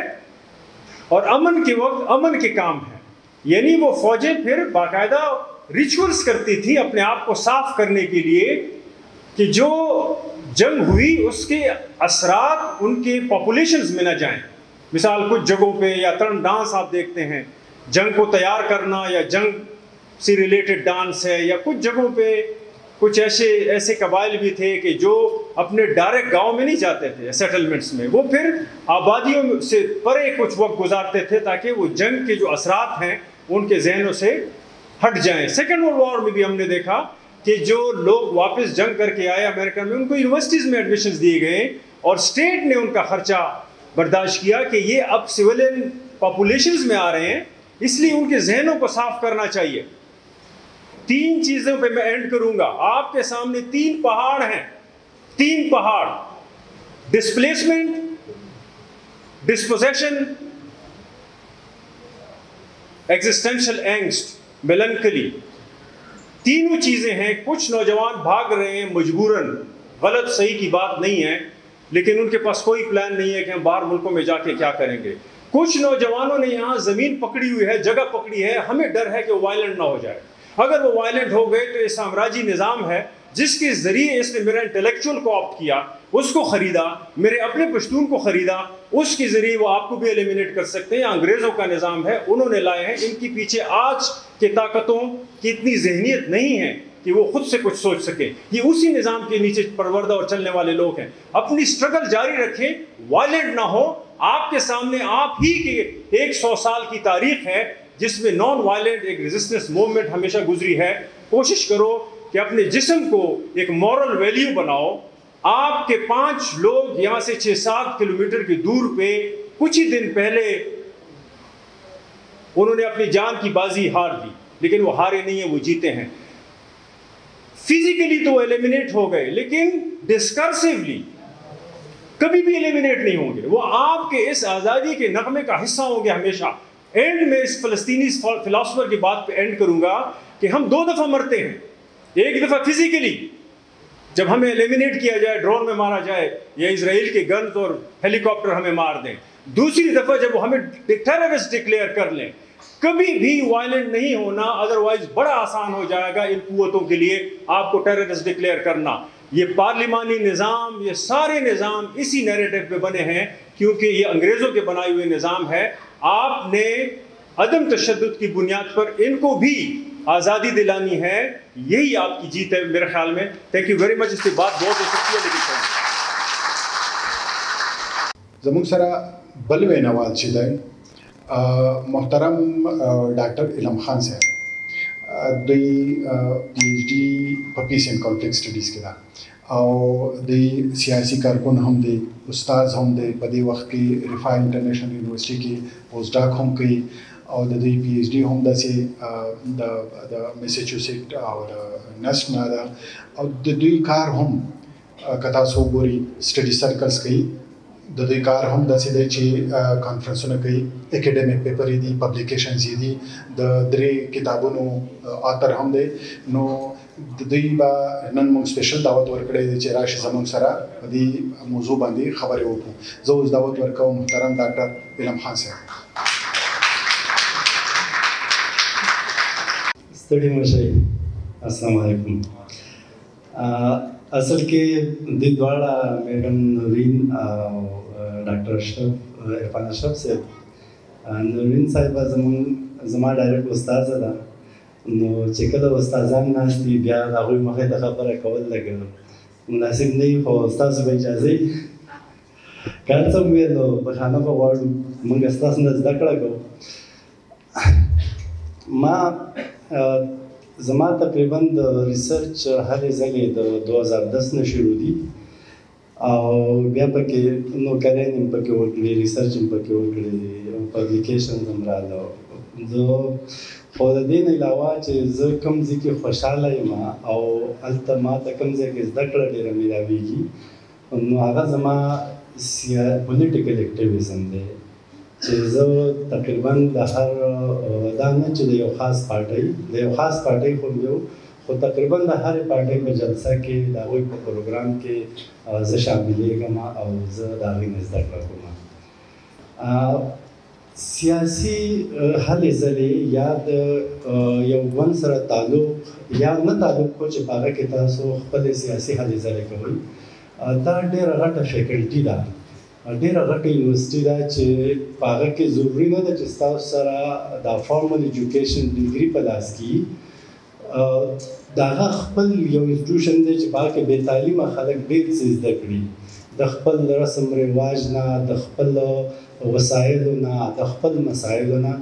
और अमन के वक्त अमन के काम है। यानी वो फौजें फिर बाकायदा रिचुअल्स करती थी अपने आप को साफ करने के लिए कि जो जंग हुई उसके असरात उनके पॉपुलेशंस में न जाएं। मिसाल कुछ जगहों पे या तरण डांस आप देखते हैं, जंग को तैयार करना या जंग से रिलेटेड डांस है, या कुछ जगहों पे कुछ ऐसे कबाइल भी थे कि जो अपने डायरेक्ट गांव में नहीं जाते थे सेटलमेंट्स में, वो फिर आबादियों से परे कुछ वक्त गुजारते थे ताकि वो जंग के जो असरात हैं उनके जहनों से हट जाएं। सेकेंड वर्ल्ड वॉर में भी हमने देखा कि जो लोग वापस जंग करके आए अमेरिका में, उनको यूनिवर्सिटीज़ में एडमिशन्स दिए गए और स्टेट ने उनका खर्चा बर्दाश्त किया कि ये अब सिविलियन पॉपुलेशंस में आ रहे हैं, इसलिए उनके जहनों को साफ करना चाहिए। 3 चीज़ों पे मैं एंड करूंगा। आपके सामने 3 पहाड़ हैं, 3 पहाड़, displacement, disposition, existential angst, melancholy. तीनों चीज़ें हैं। कुछ नौजवान भाग रहे हैं मजबूरन, गलत सही की बात नहीं है, लेकिन उनके पास कोई प्लान नहीं है कि हम बाहर मुल्कों में जाके क्या करेंगे। कुछ नौजवानों ने यहाँ ज़मीन पकड़ी हुई है, जगह पकड़ी है, हमें डर है कि वो वायलेंट ना हो जाए। अगर वो वायलेंट हो गए तो ये साम्राज्य निज़ाम है जिसके ज़रिए इसने मेरा इंटेलेक्चुअल को ऑप्ट किया, उसको ख़रीदा, मेरे अपने पश्तून को ख़रीदा, उसके ज़रिए वो आपको भी एलिमिनेट कर सकते हैं। अंग्रेज़ों का निज़ाम है, उन्होंने लाए हैं। इनके पीछे आज के ताकतों की इतनी जहनीत नहीं है कि वो खुद से कुछ सोच सके। ये उसी निज़ाम के नीचे परवरदा और चलने वाले लोग हैं। अपनी स्ट्रगल जारी रखें, वायलेंट ना हो। आपके सामने आप ही के 100 साल की तारीख है जिसमें नॉन वायलेंट एक रेजिस्टेंस मूवमेंट हमेशा गुजरी है। कोशिश करो कि अपने जिस्म को एक मॉरल वैल्यू बनाओ। आपके 5 लोग यहाँ से 6-7 किलोमीटर की दूर पे कुछ ही दिन पहले उन्होंने अपनी जान की बाजी हार दी, लेकिन वो हारे नहीं है, वो जीते हैं। फिजिकली तो एलिमिनेट हो गए, लेकिन डिस्कर्सिवली कभी भी एलिमिनेट नहीं होंगे। वो आपके इस आज़ादी के नगमे का हिस्सा होंगे हमेशा। एंड में इस फ़लस्तीनी फिलासफर की बात पे एंड करूंगा कि हम 2 दफ़ा मरते हैं। एक दफ़ा फिजिकली, जब हमें एलिमिनेट किया जाए, ड्रोन में मारा जाए या इजराइल के गन्स और हेलीकॉप्टर हमें मार दें। दूसरी दफ़ा जब वो हमें टेररिस्ट डिक्लेयर कर लें। कभी भी वायलेंट नहीं होना, अदरवाइज बड़ा आसान हो जाएगा इन कुव्वतों के लिए आपको टेररिस्ट डिक्लेयर करना। ये पार्लिमानी निज़ाम, ये सारे निज़ाम इसी नैरेटिव पे बने हैं क्योंकि ये अंग्रेज़ों के बनाए हुए निज़ाम है। आपने अदम तशद्दुद की बुनियाद पर इनको भी आज़ादी दिलानी है, यही आपकी जीत है मेरे ख्याल में। Thank you very much. इसकी बात बहुत हो सकती है, लेकिन जमुक सरा बलवे नवाज चिदाई मोहतरम डॉक्टर इलम खान साहब दुई PhD पर पीस एंड कॉन्फ्लिक्ट स्टडीज़ के दा और दुई सियासी कारकुन हम दे, उस्ताद हम दे, पदी वक्त की रिफा इंटरनेशनल यूनिवर्सिटी की पोस्ट डॉक हम कई और दुई PhD हम द से द मैसेच्यूसेट और नस्ट ना दा और दुई कार हम कथा सो गोरी स्टडी सर्कल्स कई दुई कार हम द से कॉन्फ्रेंस न कई एकेडमिक पेपर यदि पब्लिकेशंस यदि द्रे किताबों ऑथर हम दे नो दुई बा नन मुंग स्पेशल दावत वर्कडे राशि जमुक सरा अदी मौजू बंदी खबर होकू जो उस दावत वर्का मुहतरम डॉक्टर इलम खान साहब। स्टडी मशाई अस्सलाम वालेकुम। असल के दिदवाड़ा मैडम नूरीन डॉक्टर अशरफ इरफान अशरफ से नूरीन साहिबा जमा डायरेक्ट उस्ताद दा नो चेकल उस्तादान नास दी बिया दागुई मखे द खबर कवल लगे मुनासिब नहीं हो उस्ताद से इजाज़े काल सब में नो बखाना पर वार्ड मंगस्तास न ज़कड़ा को माँ जमा तकरीबन रिसर्च हर जगह 2010 ने शुरू दी और बिया पके नो करें इन पके वकले रिसर्च इन पके वकले पब्लिकेशन हमरा लो जो خو د دې نه علاوه چې زه کوم ځای کې خوشحاله یم او هلته ما ته کوم ځای کې زده کړه ډېره میلاویږي نو هغه زما پولیټیکل اکټیویزم دی چې زه تقریبا د هر دا نه چې د یو خاص پارټۍ خو یو خو تقریبا د هرې پارټۍ په جلسه کې د هغوی په پروګرام کې زه شاملېږم او زه د هغوی نه زده کړه کوم. سیاسي هلې ځلې یا د یو ګوند سره تعلق یا نه تعلق کو چې په هغه کې تاسو خپلې سیاسي هلې ځلې کوئ دا ډېره غټه فیکلټي ده، ډېره غټه یونیورسټي ده چې په هغه کې ضروري نه ده چې ستاسو سره دا فارمل ایجوکیشن ډیګري په لاس کې د هغه خپل یو انسټیټیوشن دی چې په هغه کې بې تعلیمه خلک ډېر څه زده کړي، د خپل رسم رواج نه، د خپل وسایلو نه، د خپل مسایلو نه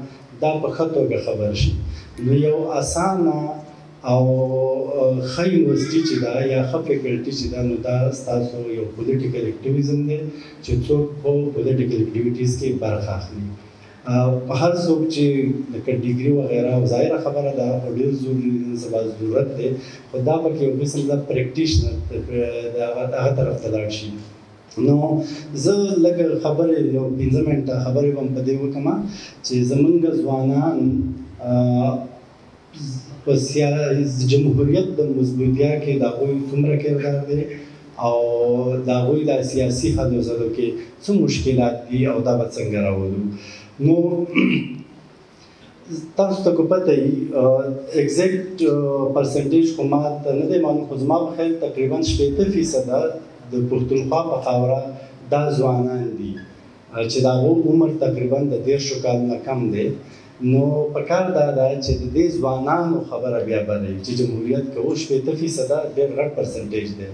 دا په ښه توګه خبر شي. نو یو اسانه او ښه یونیورسټي چې ده یا ښه فیکلټي چې ده نو دا ستاسو یو پولیټیکل اکټیویزم دی چې څوک په پولیټیکل اکټیویټیز کې برخه اخلي. هر څوک چې لکه ډیګري وغیره ظاهره خبره ده خو ډېر سبا ضرورت دی خو دا پکې یو قسم د پریکټیشنر هغه طرف ته لاړ شي. نو زه لږ خبرې یو 15 منټه خبرې به هم په دې وکړم چې زمونږ ځوانان په جمهوریت د مضبوطیا کې د هغوی څومره کردار دی او د هغوی د سیاسي هلو ځلو کې څه مشکلات دي او دا به څنګه راولو. نو تاسو ته که پته وي اګزیکټ پرسنټیج خو ما ته نه دی معلوم خو زما په خیال تقریبا 80% د پښتونخوا په خاوره دا ځوانان دي چې د هغو عمر تقریبا د 10 کالو نه کم دی. نو پکار دا ده چې د دې ځوانانو خبره بیا بده چې جمهوریت کې 80% ډېر غټ پرسنټیج دی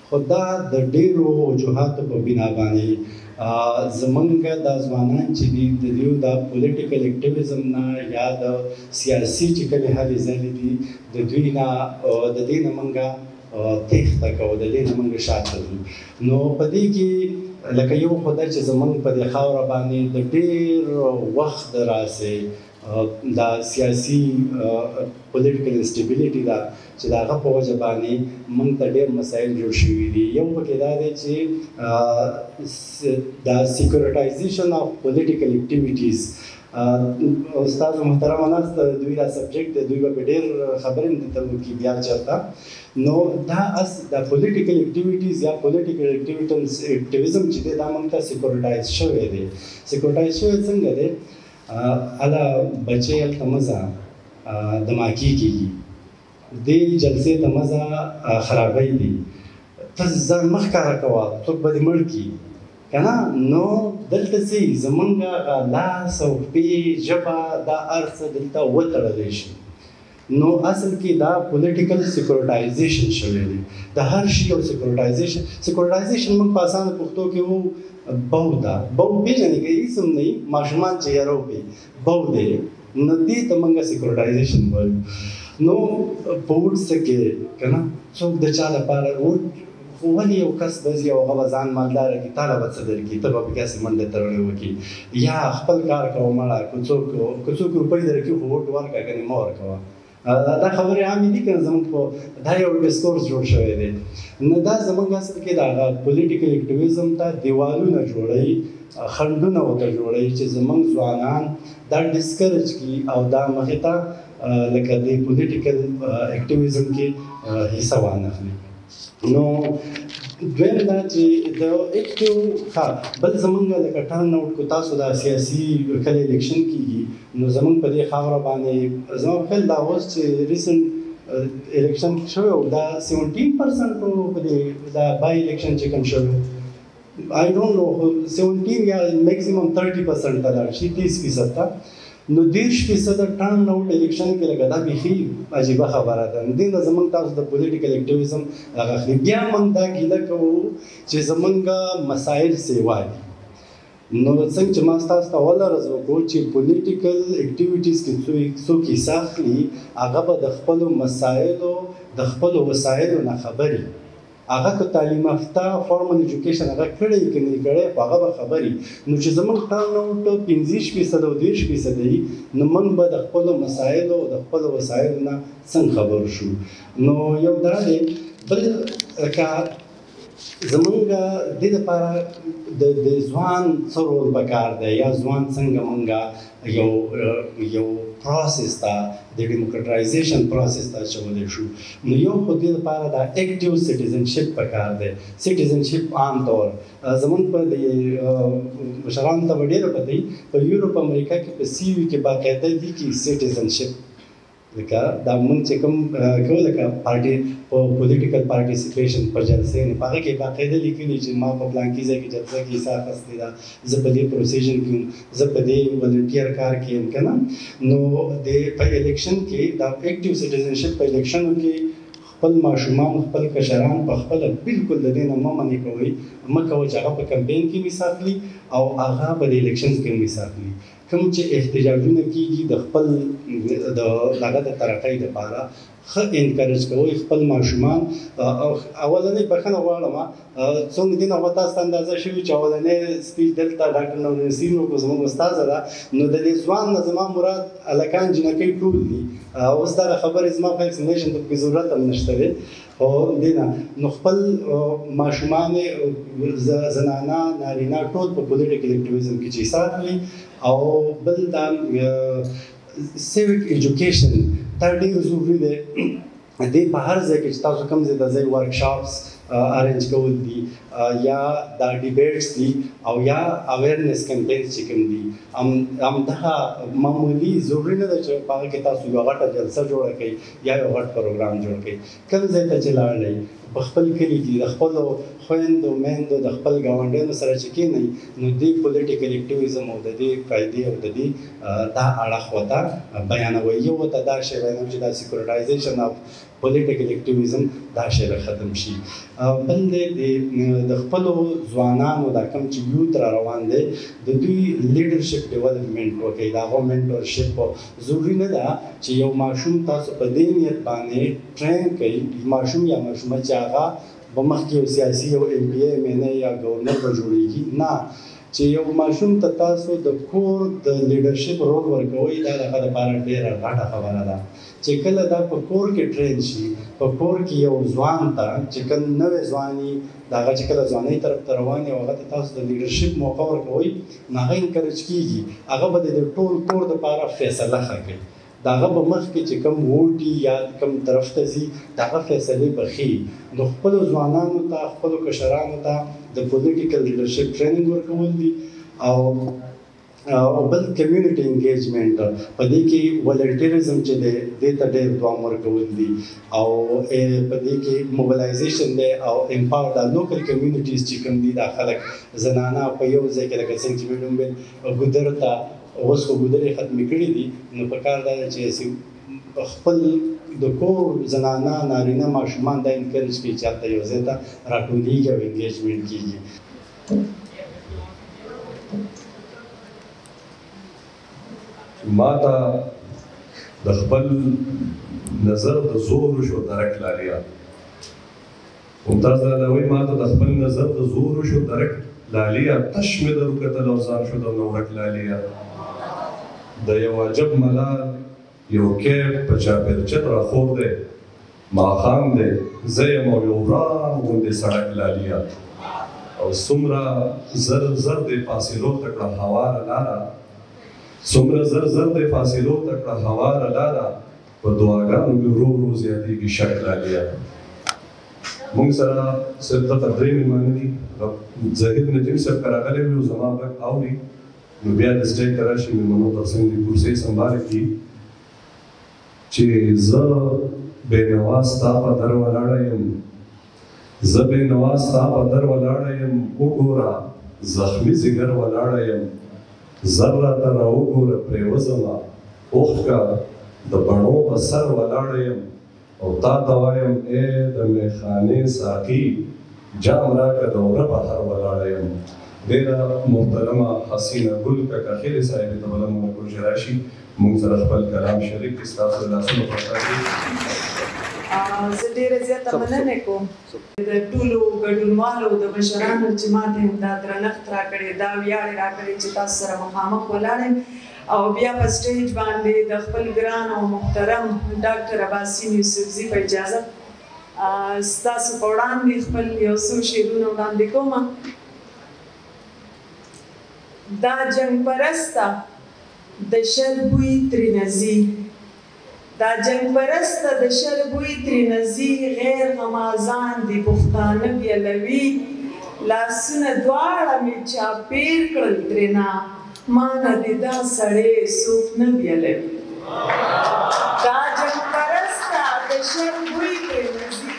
خو دا د ډېرو وجوهاتو په بنا باندې زمونږ دا ځوانان چې دي د دوی دا پولیټیکل اکټیویزم نه یا د سیاسي چې کومې هلې ځلې دي د دوی نه د دې نه موږ تېښته کوو، د دې نه موږ شاته ځو. نو په دې کې لکه یو خو ده چې زمونږ په دې خاوره باندې د ډېر وخت د راسې دا سیاسي پولیټیکل انسټیبیلیټي ده چې د هغه په وجه باندې موږ ته ډېر مسایل جوړ شوي دي. یو پکې دا دی چې دا سیکورټایزیشن اف پولیټیکل اکټیویټیز استاد محترم ناست دوی دا سبجیکټ دی دوی به ډېر خبرې درته وکړي بیا چېرته. نو دا دا پولیټیکل اکټیویټیز یا پولیټیکل اکټیویزم چې دی دا موږ ته سیکورټایز شوی دی. سیکورټایز شوی څنګه دی؟ هله بچې هلته مزه دماکي کېږي، دې جلسې ته مزه خرابی دي، ته ځان مه ښکاره کوه څوک به دې مړ کړي که نه. نو دلته څه زمونږ لاس او پښې ژبه دا هر څه دلته وتړلی شي. نو اصل کې دا پولیټیکل سیکورټایزیشن شوی دی د هر شي یو سیکورټایزیشن موږ په اسانه پښتو کې وو بو ده بو پېژنې که اسم نه وي ماشومان چې یاره وکړي بو دی نو دې ته موږ سیکورټایزیشن وایو. نو په وډ څه کې که نه څوک د چا لپاره وډ خو ولې یو کس بځي او هغه به ځان مالداره کړي تا له به څه درکړي ته به پکې هسې منډې ترړې وکړي یا خپل کار کوه مړه که څوک روپۍ درکړي خو وډ ورکړه کنې مه ورکوه. دا خبرې عامې دي که نه زموږ په دا یو ډسکورس جوړ شوی دی. نو دا زموږ اصل کې د هغه پولیټیکل اکټیویزم ته دیوالونه جوړوي خنډونه ورته جوړوي چې زموږ ځوانان دا ډسکریج کړي او دا مخې ته لکه د پولیټیکل اکټیویزم کې حصه وانخلي. نو دویم دا چې د اکټیو بل زموږ لکه ټرن آوټ کو تاسو دا سیاسي کله الیکشن کېږي نو زموږ په دې خاوره باندې زما په خیال دا اوس چې ریسنټ الیکشن شوی او دا 17% په دې دا بای الیکشن چې کوم شوی آی ډونټ نو 17 یا میکسیمم 30% ته لاړ شي 30% ته. نو 30% ټرن آوټ الیکشن کې لکه دا بیخي عجیبه خبره ده. نو دې نه زموږ تاسو د پولیټیکل اکټیویزم هغه اخلي. بیا موږ دا ګیله کوو چې زموږ مسایل سیوا دي. نو څنګه چې ما ستاسو ته ولرز وکړو چې پولیټیکل اکټیویټیز کې څوک حصه اخلي هغه به د خپلو مسایلو د خپلو وسایلو نه خبري هغه که تعلیم یافته فارمل ایجوکیشن هغه کړی که نه کړی خو هغه به خبري نو چې زموږ ټرن آوټ 15% او 30% وي نو موږ به د خپلو مسایلو او د خپلو وسایلو نه څنګه خبر شو. نو یو دا دی. بل لکه زمونږ دې دپاره د ځوان څه رول پکار دی یا ځوان څنګه مونږ یو پروسس ته د ډیموکرټایزیشن پروسس ته اچولی شو. نو یو خو دې دپاره دا اکټیو سټیزنشپ پکار دی. سټیزنشپ عام طور زمونږ په د مشرانو ته به ډېره پته وي په یوروپ امریکا کې په سی وي کې باقاعده لیکي سټیزنشپ لکه دا مونږ چې کوم کوو لکه پارټي په پولیټیکل پارټیسپیشن په جلسې نو په هغه کې باقاعده لیکلي چې ما په پلانکي ځای کې جلسه کې حصه اخیستې ده، زه په دې پروسیجن کې یم، زه په دې ولنټیر کار کې یم که نه. نو د په الیکشن کې دا اکټیو سټیزنشپ په الیکشنو کې خپل ماشومان خپل کشران په خپله بالکل د دې نه مه منې کوئ، مه کوئ چې هغه په کمپین کې حصه اخلي او هغه په د الیکشنز کې هم حصه اخلي. کوم چې احتجاجونه کېږي د خپل د هغه د ترقۍ دپاره ښه انکریج کوئ خپل ماشومان. اولنۍ بښنه غواړم څومره دې نه خو تاسو ته اندازه شوي چې اولنۍ سپیچ دلته ډاکټر نور نسیم وکړو زموږ استاده ده. نو د دې ځوان نه زما مراد هلکان جنکۍ ټول دي. اوس دغه خبرې زما په اکسپلینیشن ته پکې ضرورت هم نشته دی. خو دې نه نو خپل ماشومان زنانه نارینه ټول په پولیټیکل اکټیویزم کې چې حصه اخلي. او بل دا سیویک ایجوکیشن دا ډېر ضروري دی. دې په هر ځای کې چې تاسو کوم ځای د ځای ورکشاپس ارینج کول دي یا دا ډیبیټس دي او یا اویرنس کمپینز چې کوم دي همدغه معمولي ضروري نه ده چې په هغه کې تاسو یوه غټه جلسه جوړه کړئ یا یو غټ پروګرام جوړ کړئ. کوم ځای ته چې لاړئ په خپل کلي کې د خپلو خویندو میندو د خپل ګاونډیانو سره چې کښېنئ نو دې پولیټیکل اکټیویزم او د دې فایدې او د دې دا اړخ ورته بیانوئ. یو ورته دا شی بیانوم چې دا سیکورټایزیشن اف پولیټیکل اکټیویزم دا شی ختم شي. بل دی د خپلو ځوانانو دا کوم چې یوت را روان دی د دوی لیډرشپ ډیولپمنټ وکړئ. د هغو منټورشپ ضروري نه ده چې یو ماشوم تاسو په دې نیت باندې ټرین کړئ ماشوم یا ماشومه چې هغه به مخکې یو سیاسي یو ایم پی ایم این ای یا ګورنر به جوړېږي. نه، چې یو ماشوم ته تاسو د کور د لیډرشپ رول ورکوئ دا د هغه دپاره ډېره غټه خبره ده. چې کله دا په کور کې ټرین شي په کور کې یو ځوان ته چې کوم نوی ځوان وي د هغه چې کله ځوانۍ طرف ته روان وي او هغه ته تاسو د لیډرشپ موقع ورکوئ نو هغه انکریج کېږي. هغه به د ټول کور دپاره فیصله ښه کوي. د هغه به مخکې چې کوم ووټ یا کوم طرف ته ځي د هغه فیصلې به ښیي. نو خپلو ځوانانو ته خپلو کشرانو ته د پولیټیکل لیډرشپ ټریننګ ورکول دي. او بل کمیونټي انګیجمنټ په دې کې ولنټیریزم چې دی دې ته ډېر دوام ورکول دي. او په دې کې موبلایزیشن دی او امپاور دا لوکل کمیونټیز چې کوم دي دا خلک زنانه په یو ځای کې لکه څنګه چې ویډیو ویل ګودر ته اوس خو ګودرې ختمې کړي دي نو پکار دا ده چې خپل د کور زنانه نارینه ماشومان دا انکریج کړي چې هلته یو ځای ته راټولېږي او انګیجمنټ کېږي. ما ته د خپل نظر د زور شو درک لالیا ممتاز لالی ما ته د خپل نظر د زور شو درک لالیا تش مې در وکتل او ځان شو د نورک لالیا د یو عجب ملال یو کیف په چاپېرچت راخور دی ماښام دی زه یم او یو وران غوندې سړک لالیا او څومره زر زر د فاصلو ته کړه هواره لاره څومره زر زر د فاصلو ته کړه هواره لاره په دعاګانو مې ورو ورو زیاتېږي شک لالیا. موږ سره صرف دغه درې مېلمانه دي. زاهد نجیم صاحب که راغلی وي او زما غږ اوري نو بیا د سټیج ته راشي مېلمنو تر څنګ د کرسۍ سنباله کړي چې زه بېنوا ستا په در ولاړه یم زه بېنوا ستا په در ولاړه یم وګوره زخمي ځګر ولاړه یم زر راته راوګوره پرېوځمه اوښکه د بڼو په سر ولاړه یم او تا ته وایم ای د میخانې ساقي جام راکړه د وره بهر ولاړه یم. ډېره محترمه حسینه ګل کاکا خیلې صاحبې ته بله مونږ راشي موږ سره خپل کلام شریک کړي ستاسو د لاسونو په سر کې زه ډېره زیاته مننه کوم د ټولو ګډونوالو د مشرانو چې ماته دا درنښت راکړی دا ویاړ یې راکړی چې تاسو سره مخامخ ولاړ یم او بیا په سټیج باندې د خپل ګران او محترم ډاکټر عباسین یوسفزي په اجازه ستاسو په وړاندې خپل یو څو شعرونه وړاندې کوم. دا جنګ پرسته د شر بوی ترېنه ځي دا جنګ پرسته د شر بوی ترېنه ځي غیر غمازان دي پښتانه بیلوي لاسونه دواړه مې چاپېر کړل ترېنه ما نه دې دا سړی څوک نه بیلوي دا جنګ پرسته د شر بوی ترېنه ځي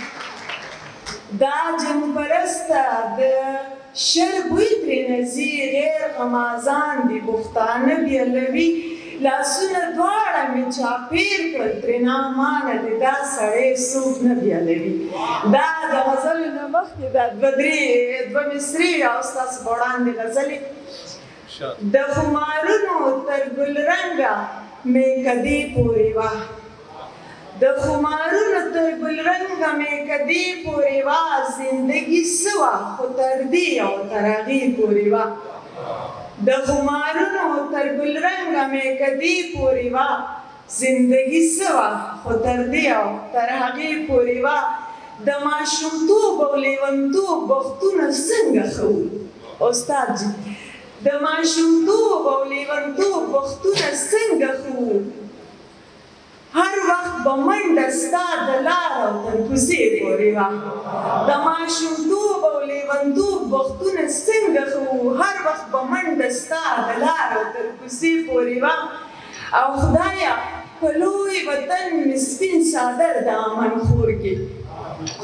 دا جنګ پرسته د شر بوی ترېنه ځي غیر غمازان دي پښتانه بیلوي لاسونه دواړه مې چاپېر کړل ترېنه ما نه دې دا سړی څوک نه بیلوي. دا د غزلو نه مخکې دا دوه مصرې او ستاسو په وړاندې غزلې د خمارونو تر ګلرنګه مې کدې پورې وه د خمارونو تر ګلرنګه مې کدې پورې وه زندګي څه وه خو تر دې او تر هغې پورې وه د خمارونو تر ګلرنګه مې کدې پورې وه زندګي څه وه خو تر دې او تر هغې پورې وه د ماشومتوب او لیونتوب وختونه څنګه ښه وو استاد جي د ماشومتوب او لیونتوب وختونه څنګه ښه وو هر وخت به منډه ستا د لار او تر کوڅې پورې وه د ماشومتوب او لیونتوب وختونه څنګه ښه وو هر وخت به منډه ستا د لار او تر کوڅې پورې وه او خدایه په لوی وطن مې سپین څادر د امن خور کې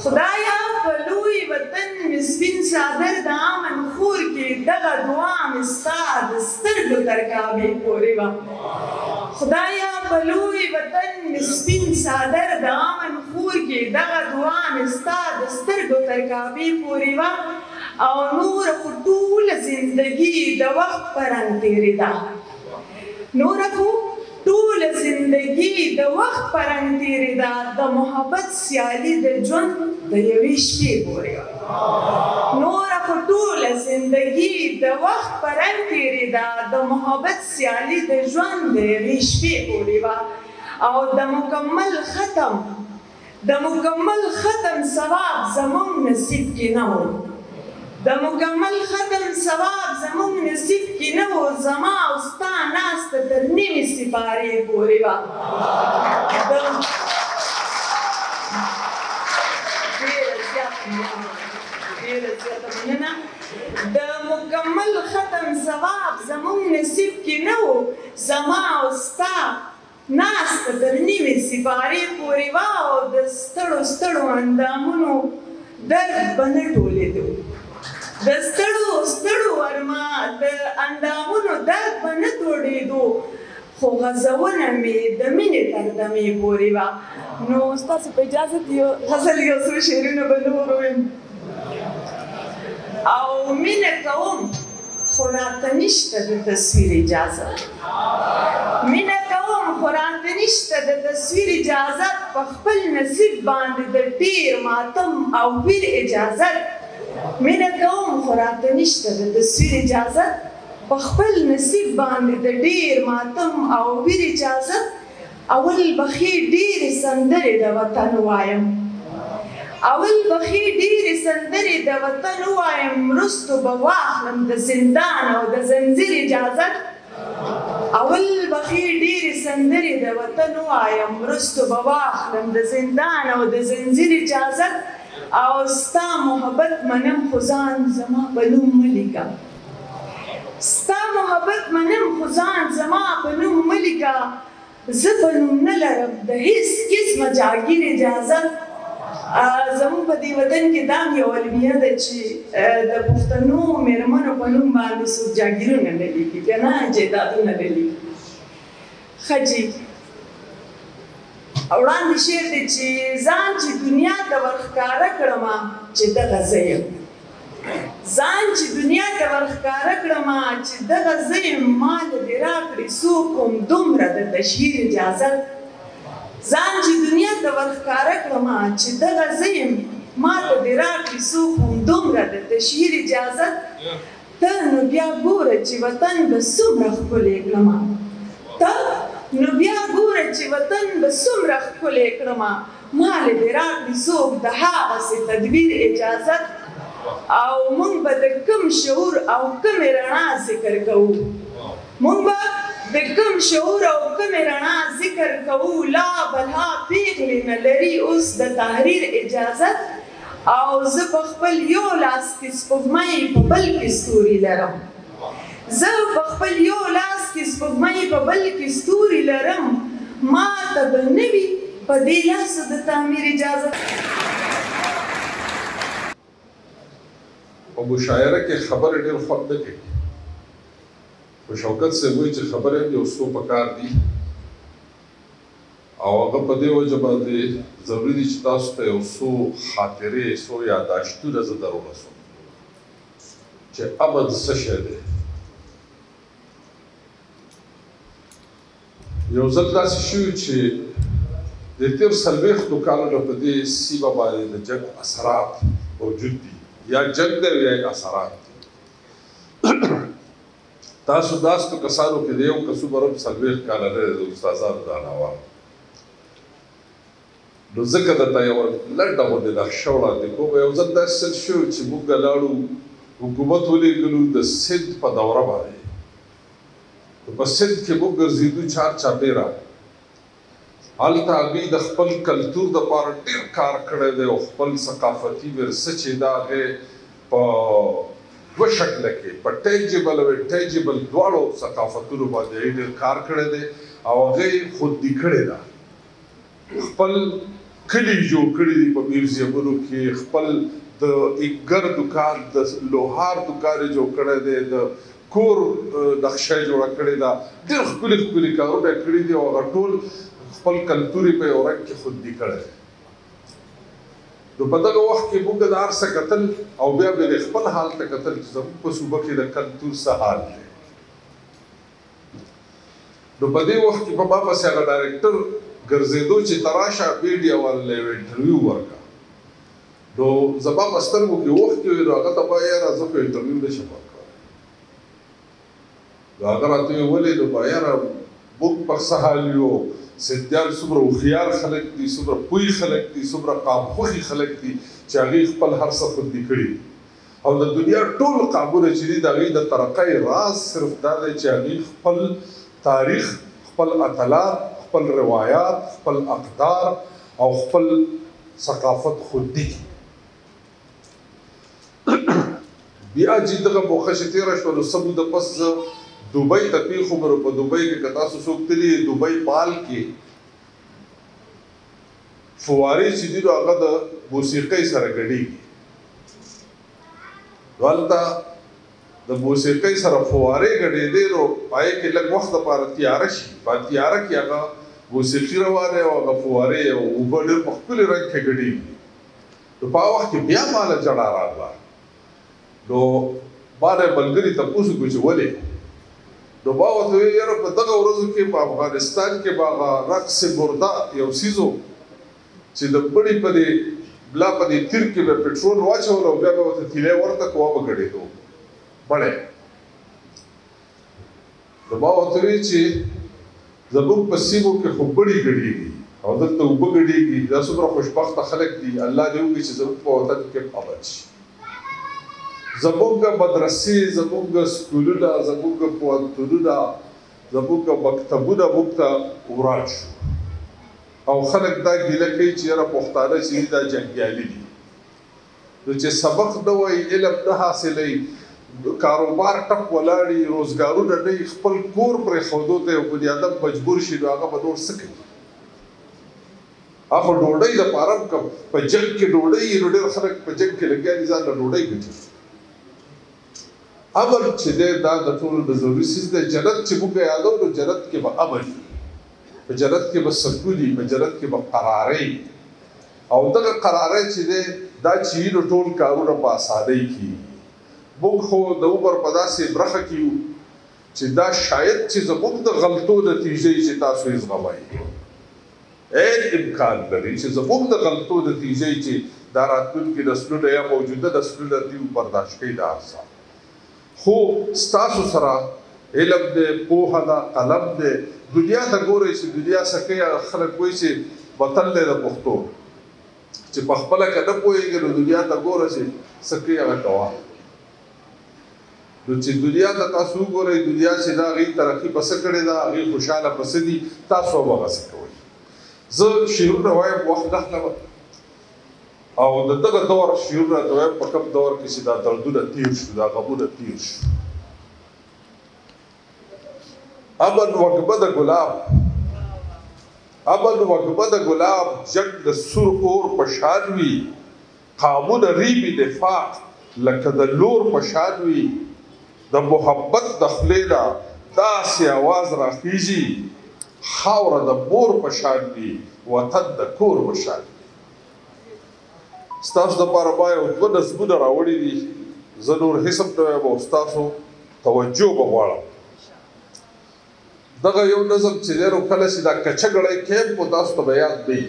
خدایا په لوی وطن مې سپین څادر د امن خور کې دغه دعا مې ستا د سترګو تر کعبې پورې وه خدایا په لوی وطن مې سپین څادر د امن خور کې دغه دعا مې ستا د سترګو تر کعبې پورې وه او نوره خو ټوله زندګي د وخت په رنګ تېرېده نوره خو ټوله زندګي د وخت په رنګ تېرېده د محبت سیالي د ژوند د یوې شپې پورې وه نوره خو ټوله زندګي د وخت په رنګ تېرېده د محبت سیالي د ژوند د یوې شپې پورې وه او د مکمل ختم ثواب زموږ نصیب کې نه و د مکمل ختم ثواب زموږ نصیب کې نه و زما او ستا ناسته تر نیمې سپارې پورې وه ډېره زیاته مننه د مکمل ختم ثواب زموږ نصیب کې نه و زما او ستا ناسته تر نیمې سپارې پورې وه او د ستړو ستړو اندامونو درد به نه ټولېدو د ستړو ستړو د اندامونو درد به نه توړېدو خو غزونه مې د مینې تر دمې پورې وه نو ستاسو په اجازه غزل یو څو شعرونه به نور ووایم او مینه کوم خو راته نشته د تصویر اجازه مینه کوم خو راته نشته د تصویر اجازت په خپل نصیب باندې د ډېر ماتم او ویر اجازت مینه کوم خو راته نشته د تصویر اجازت په خپل نصیب باندې د ډېر ماتم او ویر اجازت اول بخې ډېرې سندرې د وطن وایم اول بخې ډېرې سندرې د وطن ووایم وروستو به واخلم د زندان او د زنځیر اجازت اول بخې ډېرې سندرې د وطن ووایم وروستو به واخلم د زندان او د زنځیر اجازت او ستا محبت منم خو ځان زما په نوم مه لیکه ستا محبت منم خو ځان زما په نوم مه لیکه زه په نوم نه لرم د هېڅ قسمه جاګیر اجازت زموږ په دې وطن کې دا هم یو المیه ده چې د پښتنو مېرمنو په نوم باندې څوک جاګیرونه نه لیکي که نه جایدادونه نه لیکي ښه جي وړاندې شعر دی چې ځان چې دنیا ته ورښکاره کړمه چې دغه زه یم ځان چې دنیا ته ورښکاره کړمه چې دغه زه یم ما له دې راکړې څوک هم دومره د تشهیر اجازت ځان چې دنیا ته ورښکاره کړمه چې دغه زه یم ما ته دې راکړي څوک همدومره د تشهیر اجازت ته نو بیا ګوره چې وطن به څومره ښکلی کړمه ته نو بیا ګوره چې وطن به څومره ښکلی کړمه مالې دې راکړي څوک د هغسې تدبیر اجازت او موږ به د کوم شعور او کومې رڼا ذکر کوو موږ به د کوم شعور او کومې رڼا ذکر کوو لا بلها پیغلې نه لري اوس د تحریر اجازت او زه په خپل یو لاس کې سپوږمۍ په بل کې ستوري لرم زه په خپل یو لاس کې سپوږمۍ په بل کې ستوري لرم ما ته به نه وي په دې لاسو د تعمیر اجازت په مشاعره کې خبرې ډېر خوند نه کوي خو شوکت صاحب وایي چې خبرې یو څو پکار دي او هغه په دې وجه باندې ضروري دي چې تاسو ته یو څو خاطرې څو یاداشتونه زه در ورسوم چې امن څه شی دی یو ځل داسې شوي چې د تېر څلوېښتو کالو نه په دې سیمه باندې د جنګ اثرات موجود دي یا جنگ دی یا اثرات دي تاسو داسې کسانو کې د یو کسو برم 40 کاله لري د استادانو د علاوه نو ځکه درته یوه لنډه غوندې نقشه وړاندې کوم یو ځل داسې شو چې موږ لاړو حکومت ولېږلو د سند په دوره باندې په سند کې موږ ګرځېدو چار چاپېره هلته هغوی د خپل کلتور دپاره ډېر کار کړی دی او خپل ثقافتي ورثه چې د هغې په دوه شکله کې په ټینجیبل او انټینجیبل دواړو ثقافتونو باندې یې ډېر کار کړی دی او هغه یې خودي کړې ده خپل کلي جوړ کړي دي په میوزیمونو کې خپل د ایګر دکان د لوهار دکان یې جوړ کړی دی د کور نقشه یې جوړه کړې ده ډېر ښکلي ښکلي کارونه یې کړي دي او هغه ټول خپل کلتور یې په یو رنګ کې خودي کړی دی نو په دغه وخت کې موږ د هر څه کتل او بیا بیا د خپل حال ته کتل چې زموږ په صوبه کې د کلتور څه حال دی نو په دې وخت کې په ما پسې هغه ډایرکټر ګرځېدو چې تراشه میډیا والا یو انټرویو ورکړه نو زما په سترګو کې وخت کې وي نو هغه ته ما یاره زه خو انټرویو نشم ورکولی نو هغه راته ویې ولې نو ما یاره موږ په څه حال یو سندیان څومره هوښیار خلک دي څومره پوه خلک دي څومره قامخوښي خلک دي چې هغوی خپل هر څه خوندي کړي او د دنیا ټول قامونه چې دي د هغوی د ترقۍ راز صرف دا دی چې هغوی خپل تاریخ خپل اتلات خپل روایات خپل اقدار او خپل ثقافت خوندي بیا چې دغه موقع چې تېره شوه نو څه موده پس زه دوبۍ ته پیښو برو په دوبۍ کې که تاسو څوک تللي دوبۍ مال کې فوارې چې دي نو هغه د موسیقۍ سره ګډېږي نو هلته د موسیقۍ سره فوارې ګډېدې نو پای کې لږ وخت دپاره تیاره شي په تیاره کې هغه موسیقي روانه او هغه فوارې او اوبه ډېر په ښکلي رنګ کې ګډېږي نو په هغه وخت کې بیا ماله جړا راغله نو ما نه ملګري تپوس وکړو چې ولې نو ما ورته وویل یاره په دغه ورځو کې په افغانستان کې به هغه رقص مرده یو څیز و چې د بړي په دې بلا په دې تیر کې به پټرول واچول او بیا به ورته تیلی ورته کوه به ګډېدو بړی نو ما ورته وویل چې زموږ په سیمو کې خو بړي ګډېږي او دلته اوبه ګډېږي دا څومره خوشبخته خلک دي الله دې وکړي چې زموږ په وطن کې امن شي زموږ مدرسې زموږ سکولونه زموږ پوهنتونونه زموږ مکتبونه موږ ته وران شو او خلک دا ګیله کوي چې یاره پښتانه چې دي دا جنګیالي دي نو چې سبق نه وایي علم نه حاصلوي کاروبار ټپ ولاړي روزګارونه نه وي خپل کور پرېښودو ته یو بني ادم مجبور شي نو هغه به نور څه کوي خو ډوډۍ دپاره هم که په جنګ کې ډوډۍ وي نو ډېر خلک په جنګ کې لګیا دي ځان له ډوډۍ ګټي امن چې دی دا د ټولو د ضروري څیز دی جنت چې موږ یادو نو جنت کې به امن وي په جنت کې به سکون وي په جنت کې به قرارۍ او دغه قرارۍ چې دی دا چې وي نو ټول کارونه په اسانۍ کېږي موږ خو د عمر په داسې برخه کې یو چې دا شاید چې زموږ د غلطو نتیجې چې تاسو یې زغمئ امکان لري چې زموږ د غلطو نتیجې چې دا راتلونکي نسلونه یا موجوده نسلونه دي برداشت کوي دا ارزه خو ستاسو سره علم دی پوهه ده قلم دی دنیا ته ګورئ چې دنیا څه کوي خلک وایي چې وطن دی د پښتو چې په خپله که نه پوهېږي نو دنیا ته ګوره چې څه کوي هغه کوه نو چې دنیا ته تاسو وګورئ دنیا چې دا هغې ترقي په څه کړې ده هغې خوشحاله په څه دي تاسو هم هغسې کوئ زه شعرونه وایم وخت نه اخلم او د دغه دور شعرونه ته وایم په کوم دور کې چې دا دردونه تېر شو دا غمونه تېر شو امن وږمه د ګلاب امن وږمه د ګلاب جنګ د سور اور په شان وي قامونه ریبي نفاق لکه د لور په شان وي د محبت د خولې نه داسې اواز راخیږي خاوره د مور په شان وي وطن د کور په شان وي ستاسو دپاره ما یو دوه نظمونه راوړي دي زه نور هېڅ هم نه وایم او ستاسو توجه به غواړم دغه یو نظم چې دی نو کله چې دا کچه ګړی کیمپ و تاسو ته به یاد دی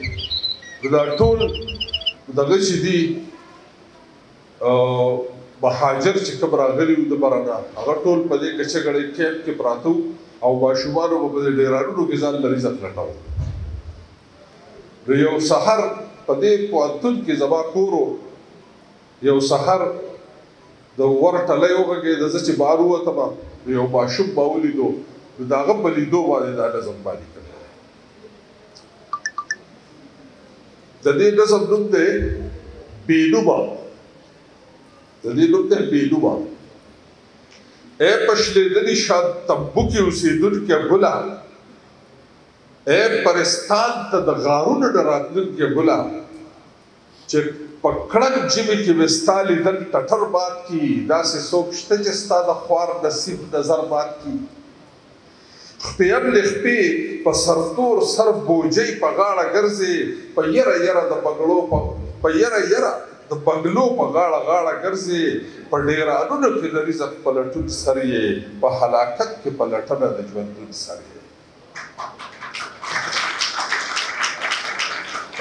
نو دا ټول دغه چې دي مهاجر چې کوم راغلي وو د بره نه هغه ټول په دې کچه ګړی کیمپ کې پراته وو او ماشومانو به په دې ډیرانونو کې ځان لري عزت لټاوه نو یو سحر په دې پوهنتون کې زما کور یو سحر د ور ټلی وغږېده زه چې بهر ووتم نو یو ماشوم ما ولیدو نو د هغه په لیدو باندې دا نظم باندې کړی د دې نظم نوم دی بېنومه د دې نوم دی بېنومه ای په شلېدلي شان تمبو کې اوسېدونکې ګله ای پرستان ته د غارونو نه راتلونکې ګله چې په کړک ژمي کې مې ستا لیدل ټټر باد کي داسې څوک شته چې ستا د خوار نصیب نظر باد کي خپیم لخپی په سرتور سر بوجۍ په غاړه ګرځي په یره یره د بنګلو په یره یره د بنګلو په غاړه غاړه ګرځي په ډیرانونو کې د رزق پلټون سر یې په هلاکت کې پلټنه د ژوندون سر یې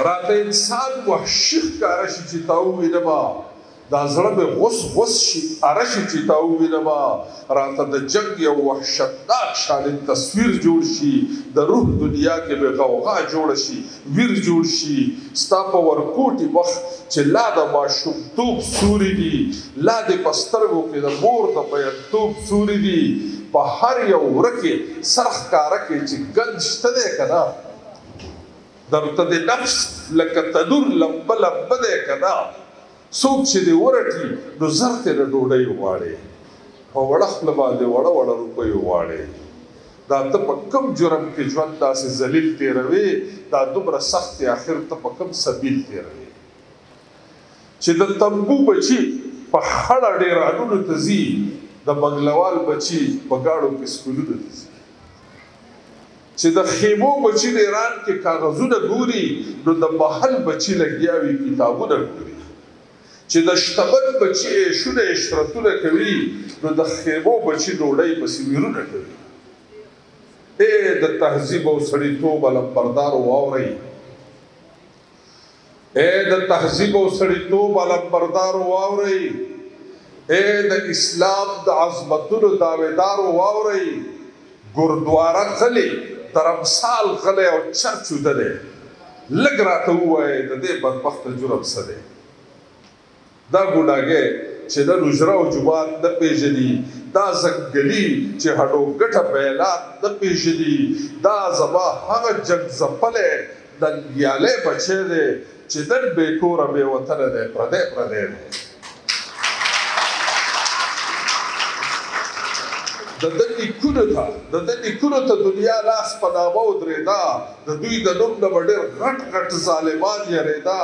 راته انسان وحشي ښکاره شي چې تا ووینمه دا زړه مې غوس غوس شي اره شي چې تا ووینمه راته د جنګ یو وحشتناک شالید تصویر جوړ شي د روح دنیا کې مې غوغا جوړه شي ویر جوړ شي ستا په ورکوټي مخ چې لا د ماشومتوب سوري دي لا د په سترګو کې د مور د بیتوب سوري دي په هر یو وره کې سر ښکاره کې چې ګند شته دی که نه درته د نفس لکه تنور لمبه لمبه دی که نه څوک چې دې ورټي نو زر ترې ډوډۍ غواړې په وړه خوله باندې وړه وړه روپۍ غواړې دا ته په کوم جرم کې ژوند داسې ذلیل تېروې دا دومره سخت آخر ته په کوم سبیل تېروې چې د تنبو بچي په خړه ډیرانونو ته ځي د بنګلوال بچي په ګاړو کې سکولونو ته ځي چې د خیمو بچي ډیران کې کاغذونه ګوري نو د محل بچي لګیا وي کتابونه ګوري چې د شتمن بچي عیشونه عشرتونه کوي نو د خیمو بچي ډوډۍ پسې ویرونه کوي ای د تهذیب او سړیتوب علمبردارو واورئ ای د تهذیب او سړیتوب علمبردارو واورئ ای د اسلام د عظمتونو دعویدارو واورئ ګردواره غلی درمسال غلی او چرچ ودلی لږ راته ووایئ د دې بدبخته جرم څه دی دا ګوډاګی چې نن حجره او جومات نه پېژني دا ځنګلي چې هډو ګټه بیلات نه پېژني دا زما هغه جنګ ځپلی ننګیالی بچی دی چې نن بې کوره بې وطنه دی پردی پردی دی د ده نیکونو ته دنیا لاس په نامه ودرېده د دوی د نوم نه به ډېر غټ غټ ظالمان یېرېده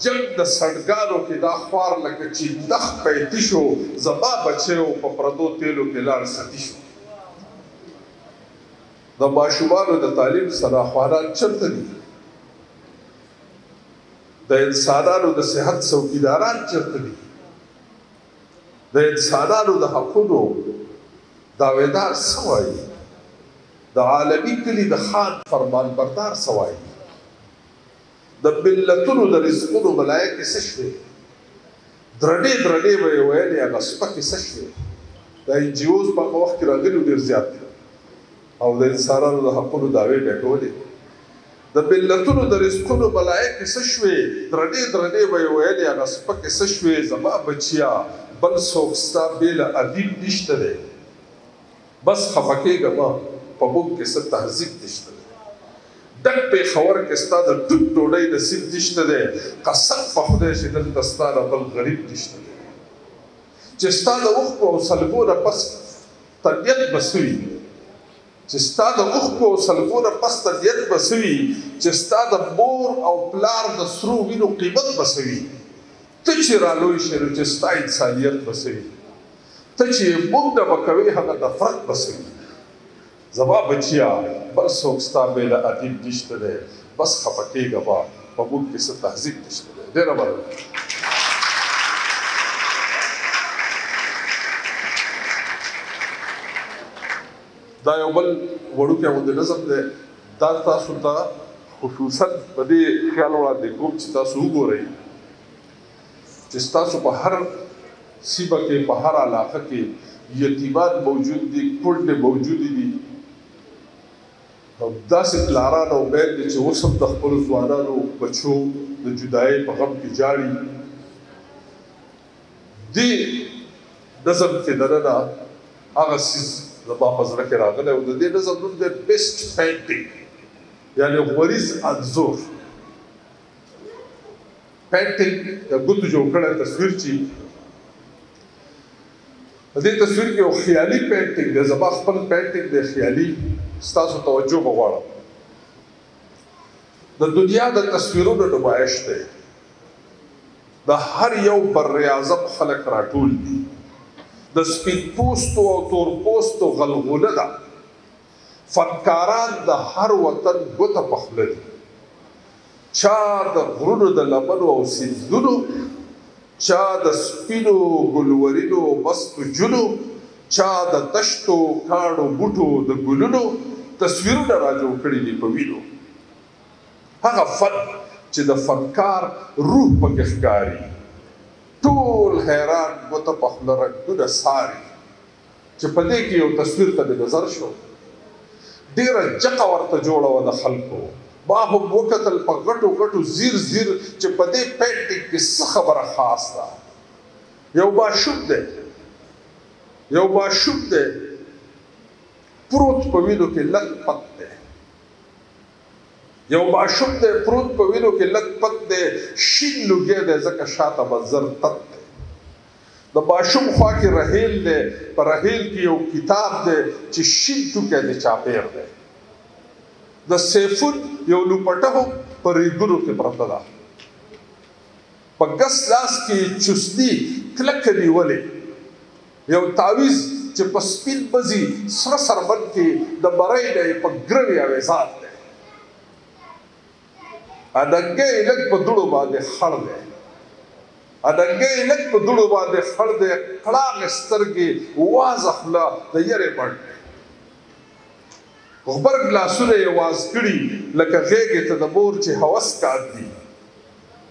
جنګ د سړګانو کې دا خوار لکه چې دخ پیتي شو زما بچیو په پردو تیلو کې لاړ ستی شو د ماشومانو د تعلیم سراخوانان چېرته دي د انسانانو د صحت څوکیداران چېرته دي د انسانانو د حقونو دعویدار څه وایي د عالمي کلي د خان فرمانبردار څه وایي د ملتونو د رزقونو ملایکې څه شوې درنې درنې به یې ویلې هغه سپکې څه شوې دا NGOs په هغه وخت کې راغلي ډېر زیات دي او د انسانانو د حقونو دعوې به یې کولې د ملتونو د رزقونو ملایکې څه شوې درنې درنې به یې ویلې هغه سپکې څه شوې زما بچیا بل څوک ستا بې له ادیب نشته دی بس خفه کېږه مه په موږ کې څه تهذیب نشته دی ډک پېښور کې ستا د ټوټ ډوډۍ نصیب نشته دی قسم په خدای چې دلته ستا نه بل غریب نشته دی چې ستا د اوښکو او سلګو نه پس طبیعت به څه وي چې ستا د اوښکو او سلګو نه پس طبیعت به څه وي چې ستا د مور او پلار د سرو وینو قیمت به څه وي ته چې رالوی شې نو چې ستا انسانیت به څه وي ته چې موږ نه به کوې هغه نفرت به څه وي زما بچیا بل څوک ستا بې له ادیب نشته دی بس خفه کېږه به په موږ کې څه تهذیب نشته دی ډېره مننه دا یو بل وړوکی غوندې نظم دی دا تاسو ته خصوصا په دې خیال وړاندې کوم چې تاسو وګورئ چې ستاسو په هر سیمه کې په هر علاقه کې یتیمان موجود دي کونډې موجودې دي او داسې پلاران او میندې چې اوس هم د خپلو ځوانانو بچو د جدایۍ په غم کې جاړي دې نظم کې دننه هغه څیز زما په زړه کې راغلی او د دې نظم نوم دی بیسټ پینټینګ یعنې غوریز انځور پینټینګ د ګوتو جوړ کړی تصویر چې په دې تصویر کې یو خیالي پینټینګ دی زما خپل پینټینګ دی خیالي ستاسو توجه به غواړم د دنیا د تصویرونو نمایش دی د هر یو بر اعظم خلک راټول دي د سپین پوستو او تور پوستو غلغله ده فنکاران د هر وطن ګوته په خوله دي چا د غرونو د لمنو او سیندونو چا د سپینو ګلورینو مستو جونو چا د دشتو کاڼو بوټو د ګلونو تصویرونه را جوړ کړي دي په وینو هغه فن چې د فنکار روح پکې ښکاري ټول حیران ګوته په خوله رنګونه څاري چې په دې کې یو تصویر ته مې نظر شو ډېره جقه ورته جوړه وه د خلکو ما هم وکتل په غټو غټو زیر زیر چې په دې پینټینګ کې څه خبره خاص ده یو ماشوم دی پروت په وینو کې لږ پت دی یو ماشوم دی پروت په وینو کې لږ پت دی شین لوګی دی ځکه شاته منظر تت دی د ماشوم خوا کې رحیل دی په رحیل کې یو کتاب دی چې شین ټوکی دی چاپیر دی د سیفون یو لوپټه هم په ریګونو کې پرته ده په ګس لاس کې چوسني کلکه نیولې یو تعویز چې په سپین بزي سره سربند کې د برۍ نه یې په ګروي اویزان دی اډنګۍ لږ په دوړو باندې خړ دی کړاغې سترګې وازه خوله د یرې بڼ دی غبرګ لاسونه یې واز کړي لکه غېږې ته د مور چې هوس کاندي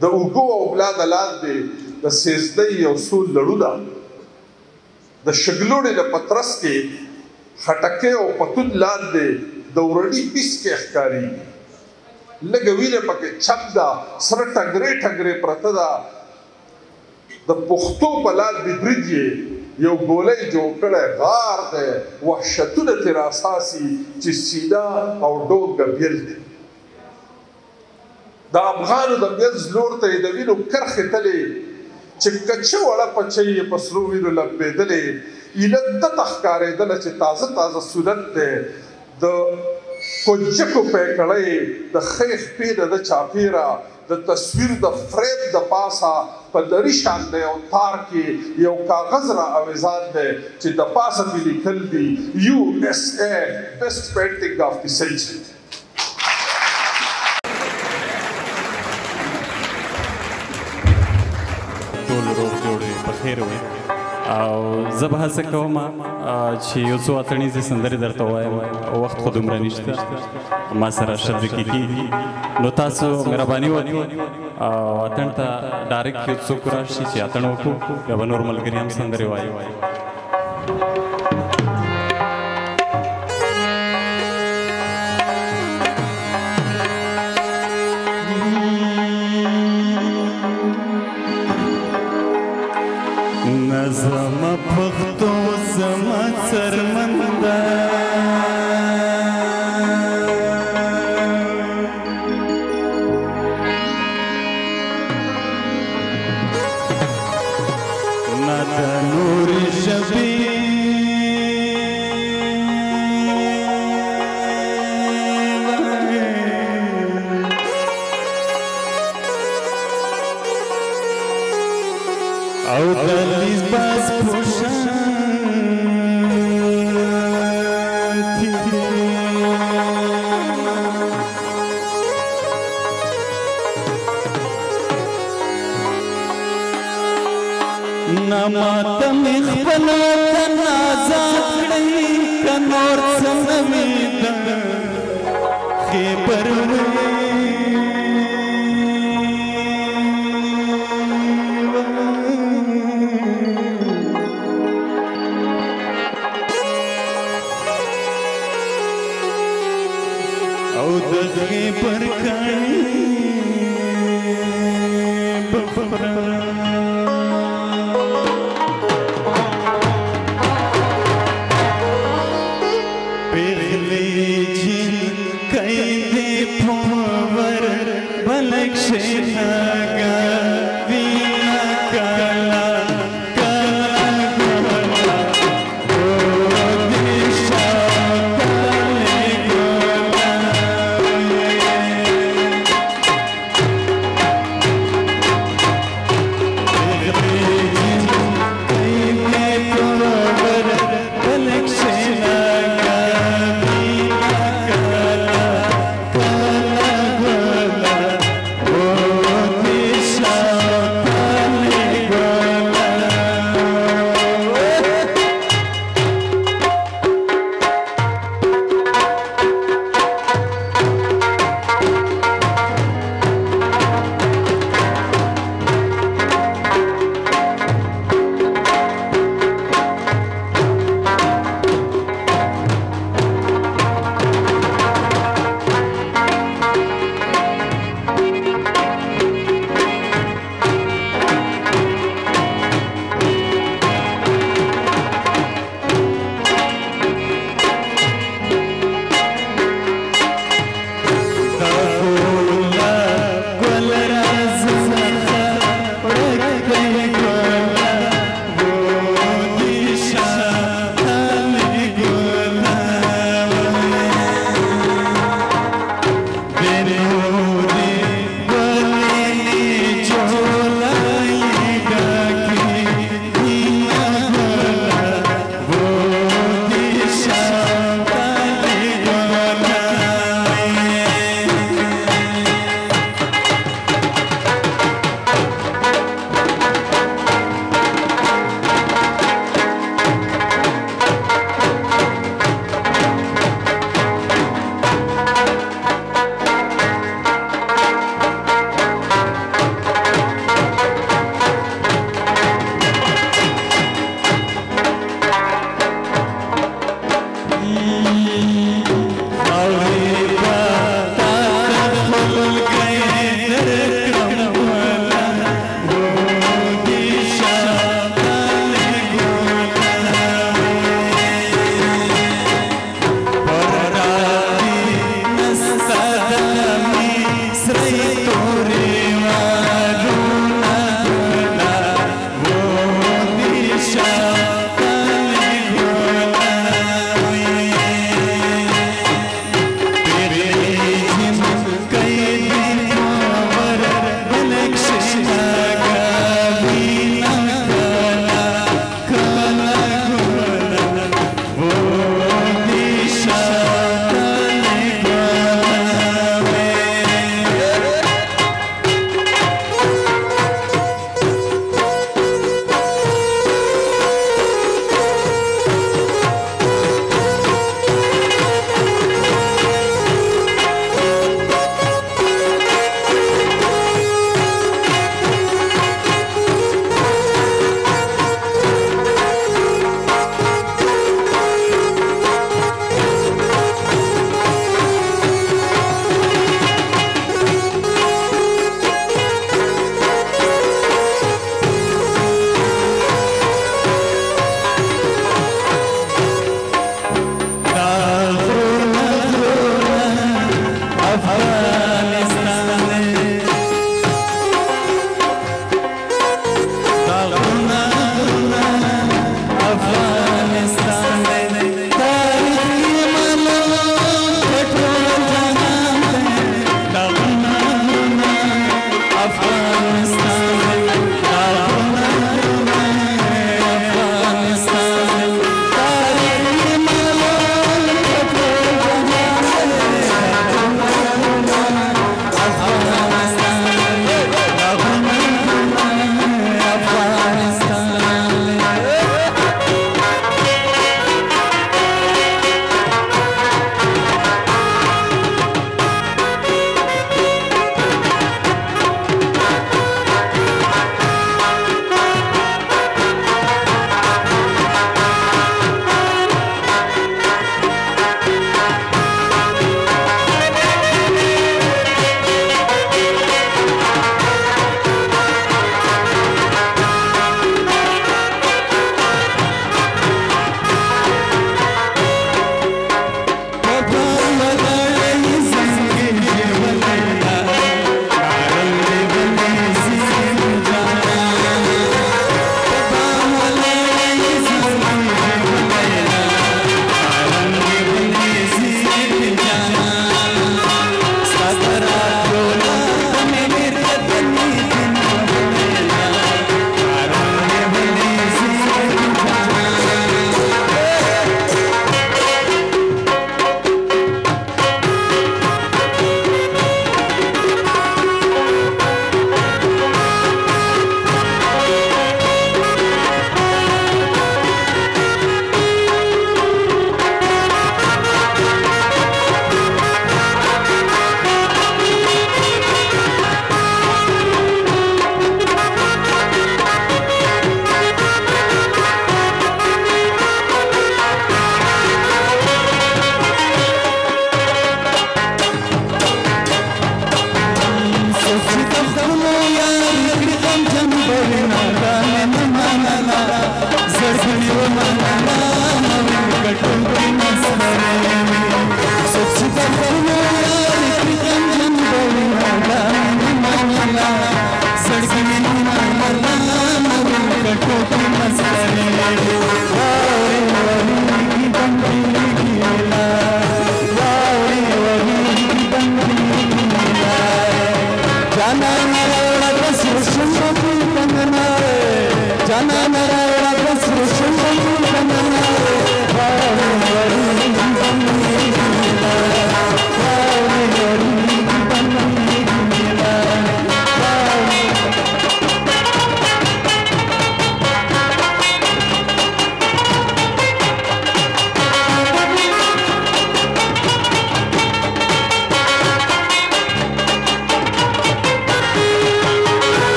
د اوږو او ملا د لاندې د سېزدۍ یو څو لړونه د شګلوړې له پترس کې خټکۍ او پتون لاندې د ورڼي پیس کې ښکارېږي لږه وینه پکې چپ ده سره ټنګرې پرته ده د پښتو په لاندې برید یې یو ګولۍ جوړ کړی غار دی وحشتونه ترې راساسي چې سینه او ډوګه بیل دی د افغانو د منځ لور ته یې د وینو کرښې تلې چې کچه وړه پچۍ یې په سرو وینو لمبېدلې ایله دته ښکارېدله چې تازه سنت دی د کنجکو پیکړۍ د خیخ پې نه د چاپېره د تصویر د فریم د پاسه په لري شان دی او تار کې یو کاغذ را اویزان دی چې د پاسه پې لیکل دي USA Best Painting of the Century ټول روغ جوړې په خیر وي او زه به هڅه کوم چې یو څو اتڼیزې سندرې درته ووایم، وخت خو دومره نشته، ما سره 10 دقیقې دي، نو تاسو مهرباني وکړئ او اتڼ ته ډایرکټ یو څوک راشي چې اتڼ وکړو، بیا به نور ملګري هم سندرې وایي. زما پختو زما څرمنده نه د نورې ژبې او د لباس پوشانتي نه ماته مې خپل وطن آزاد کړی، که نور څه نه وي د خیبر او د خیبر کاڼي بخورا پیغلی جن کئی دے پور بلک شیخاگا وینا کالا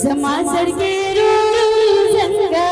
जमा सड़के रू जंगा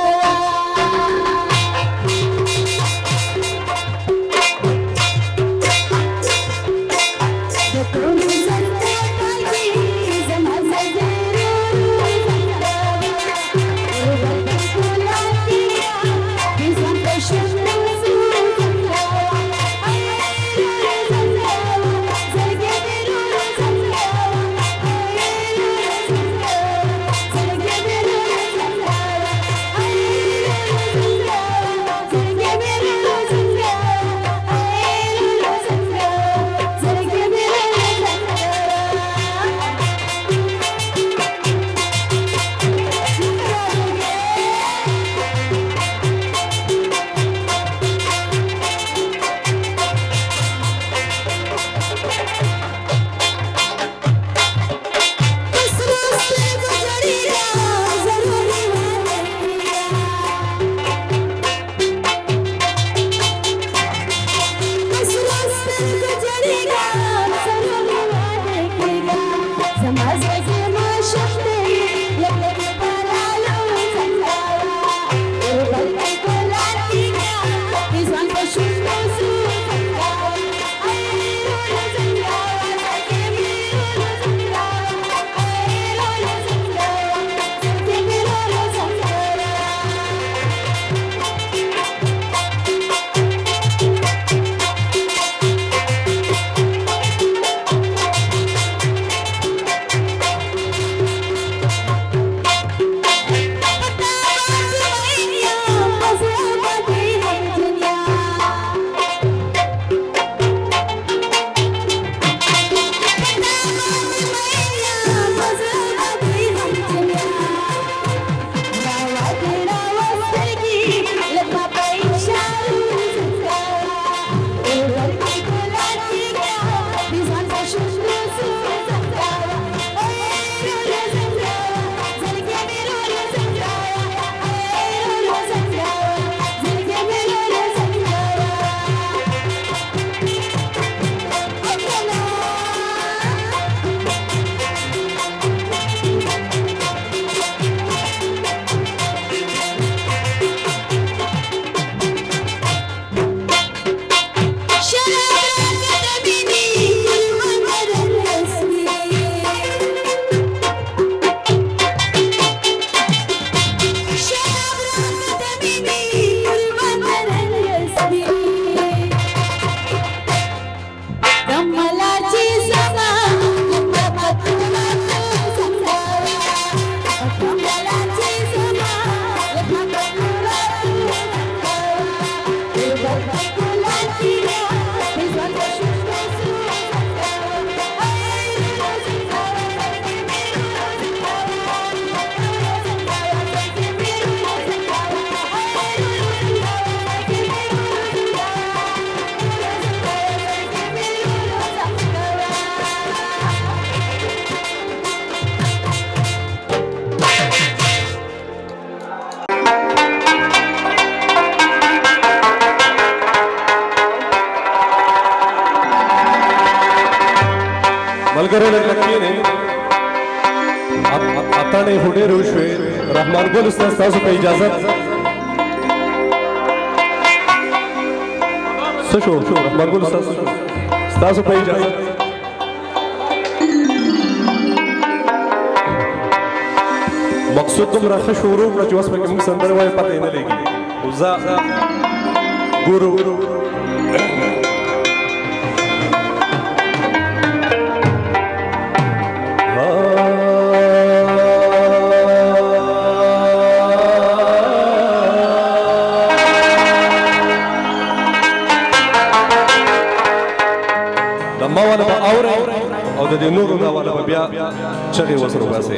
रहमान गुल उस्ताद को इजाजत सशो रहमान गुल उस्ताद को इजाजत मकसूद तुम रख शुरू का जो उसमें कम संदर्भ वाले पता ही नहीं लगी उज़ा गुरु बया चगे वसरोगा से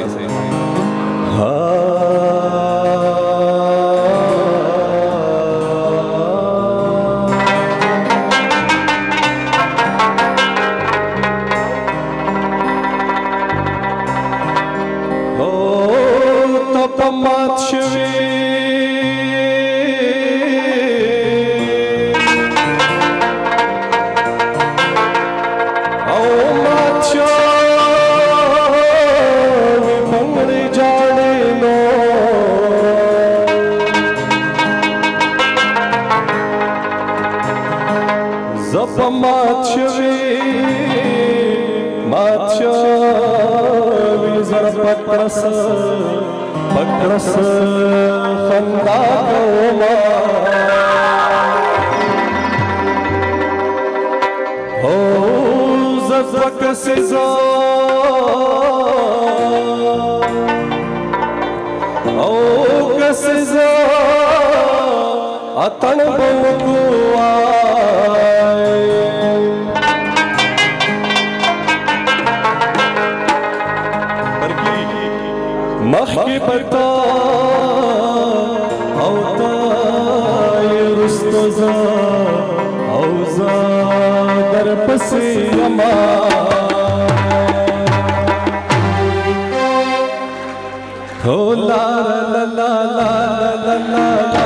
पक्रस खंदा कौमा हो ज़फ़क सिज़ा ओ कसिज़ा अतन बहुआ मखी बता औता ये रुस्तज़ा औज़ा दर पसी अमा हो ला ला ला ला ला ला ला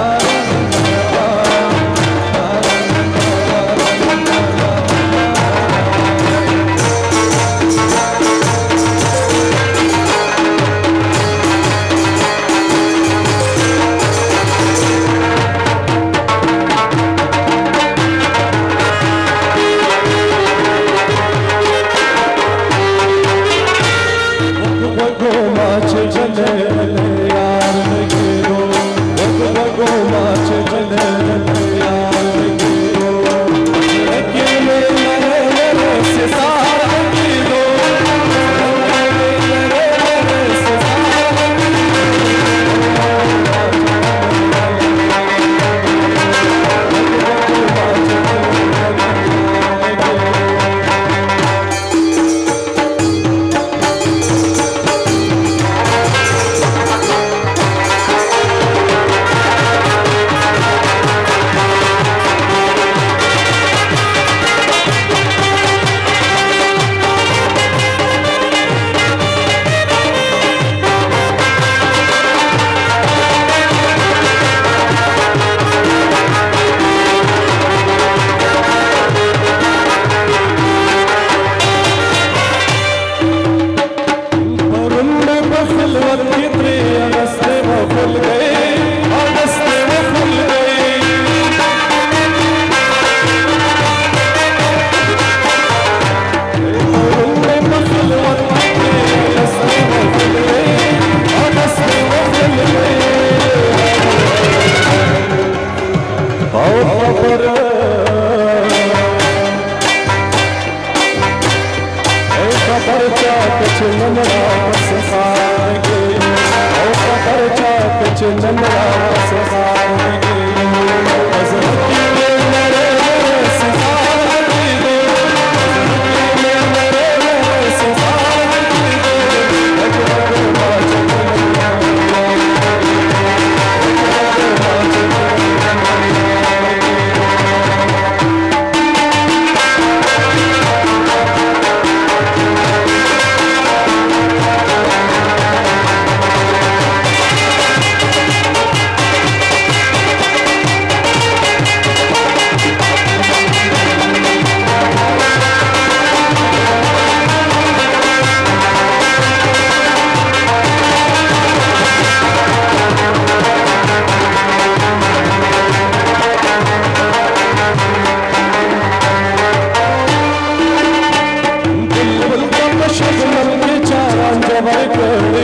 शबनम के चांद जबर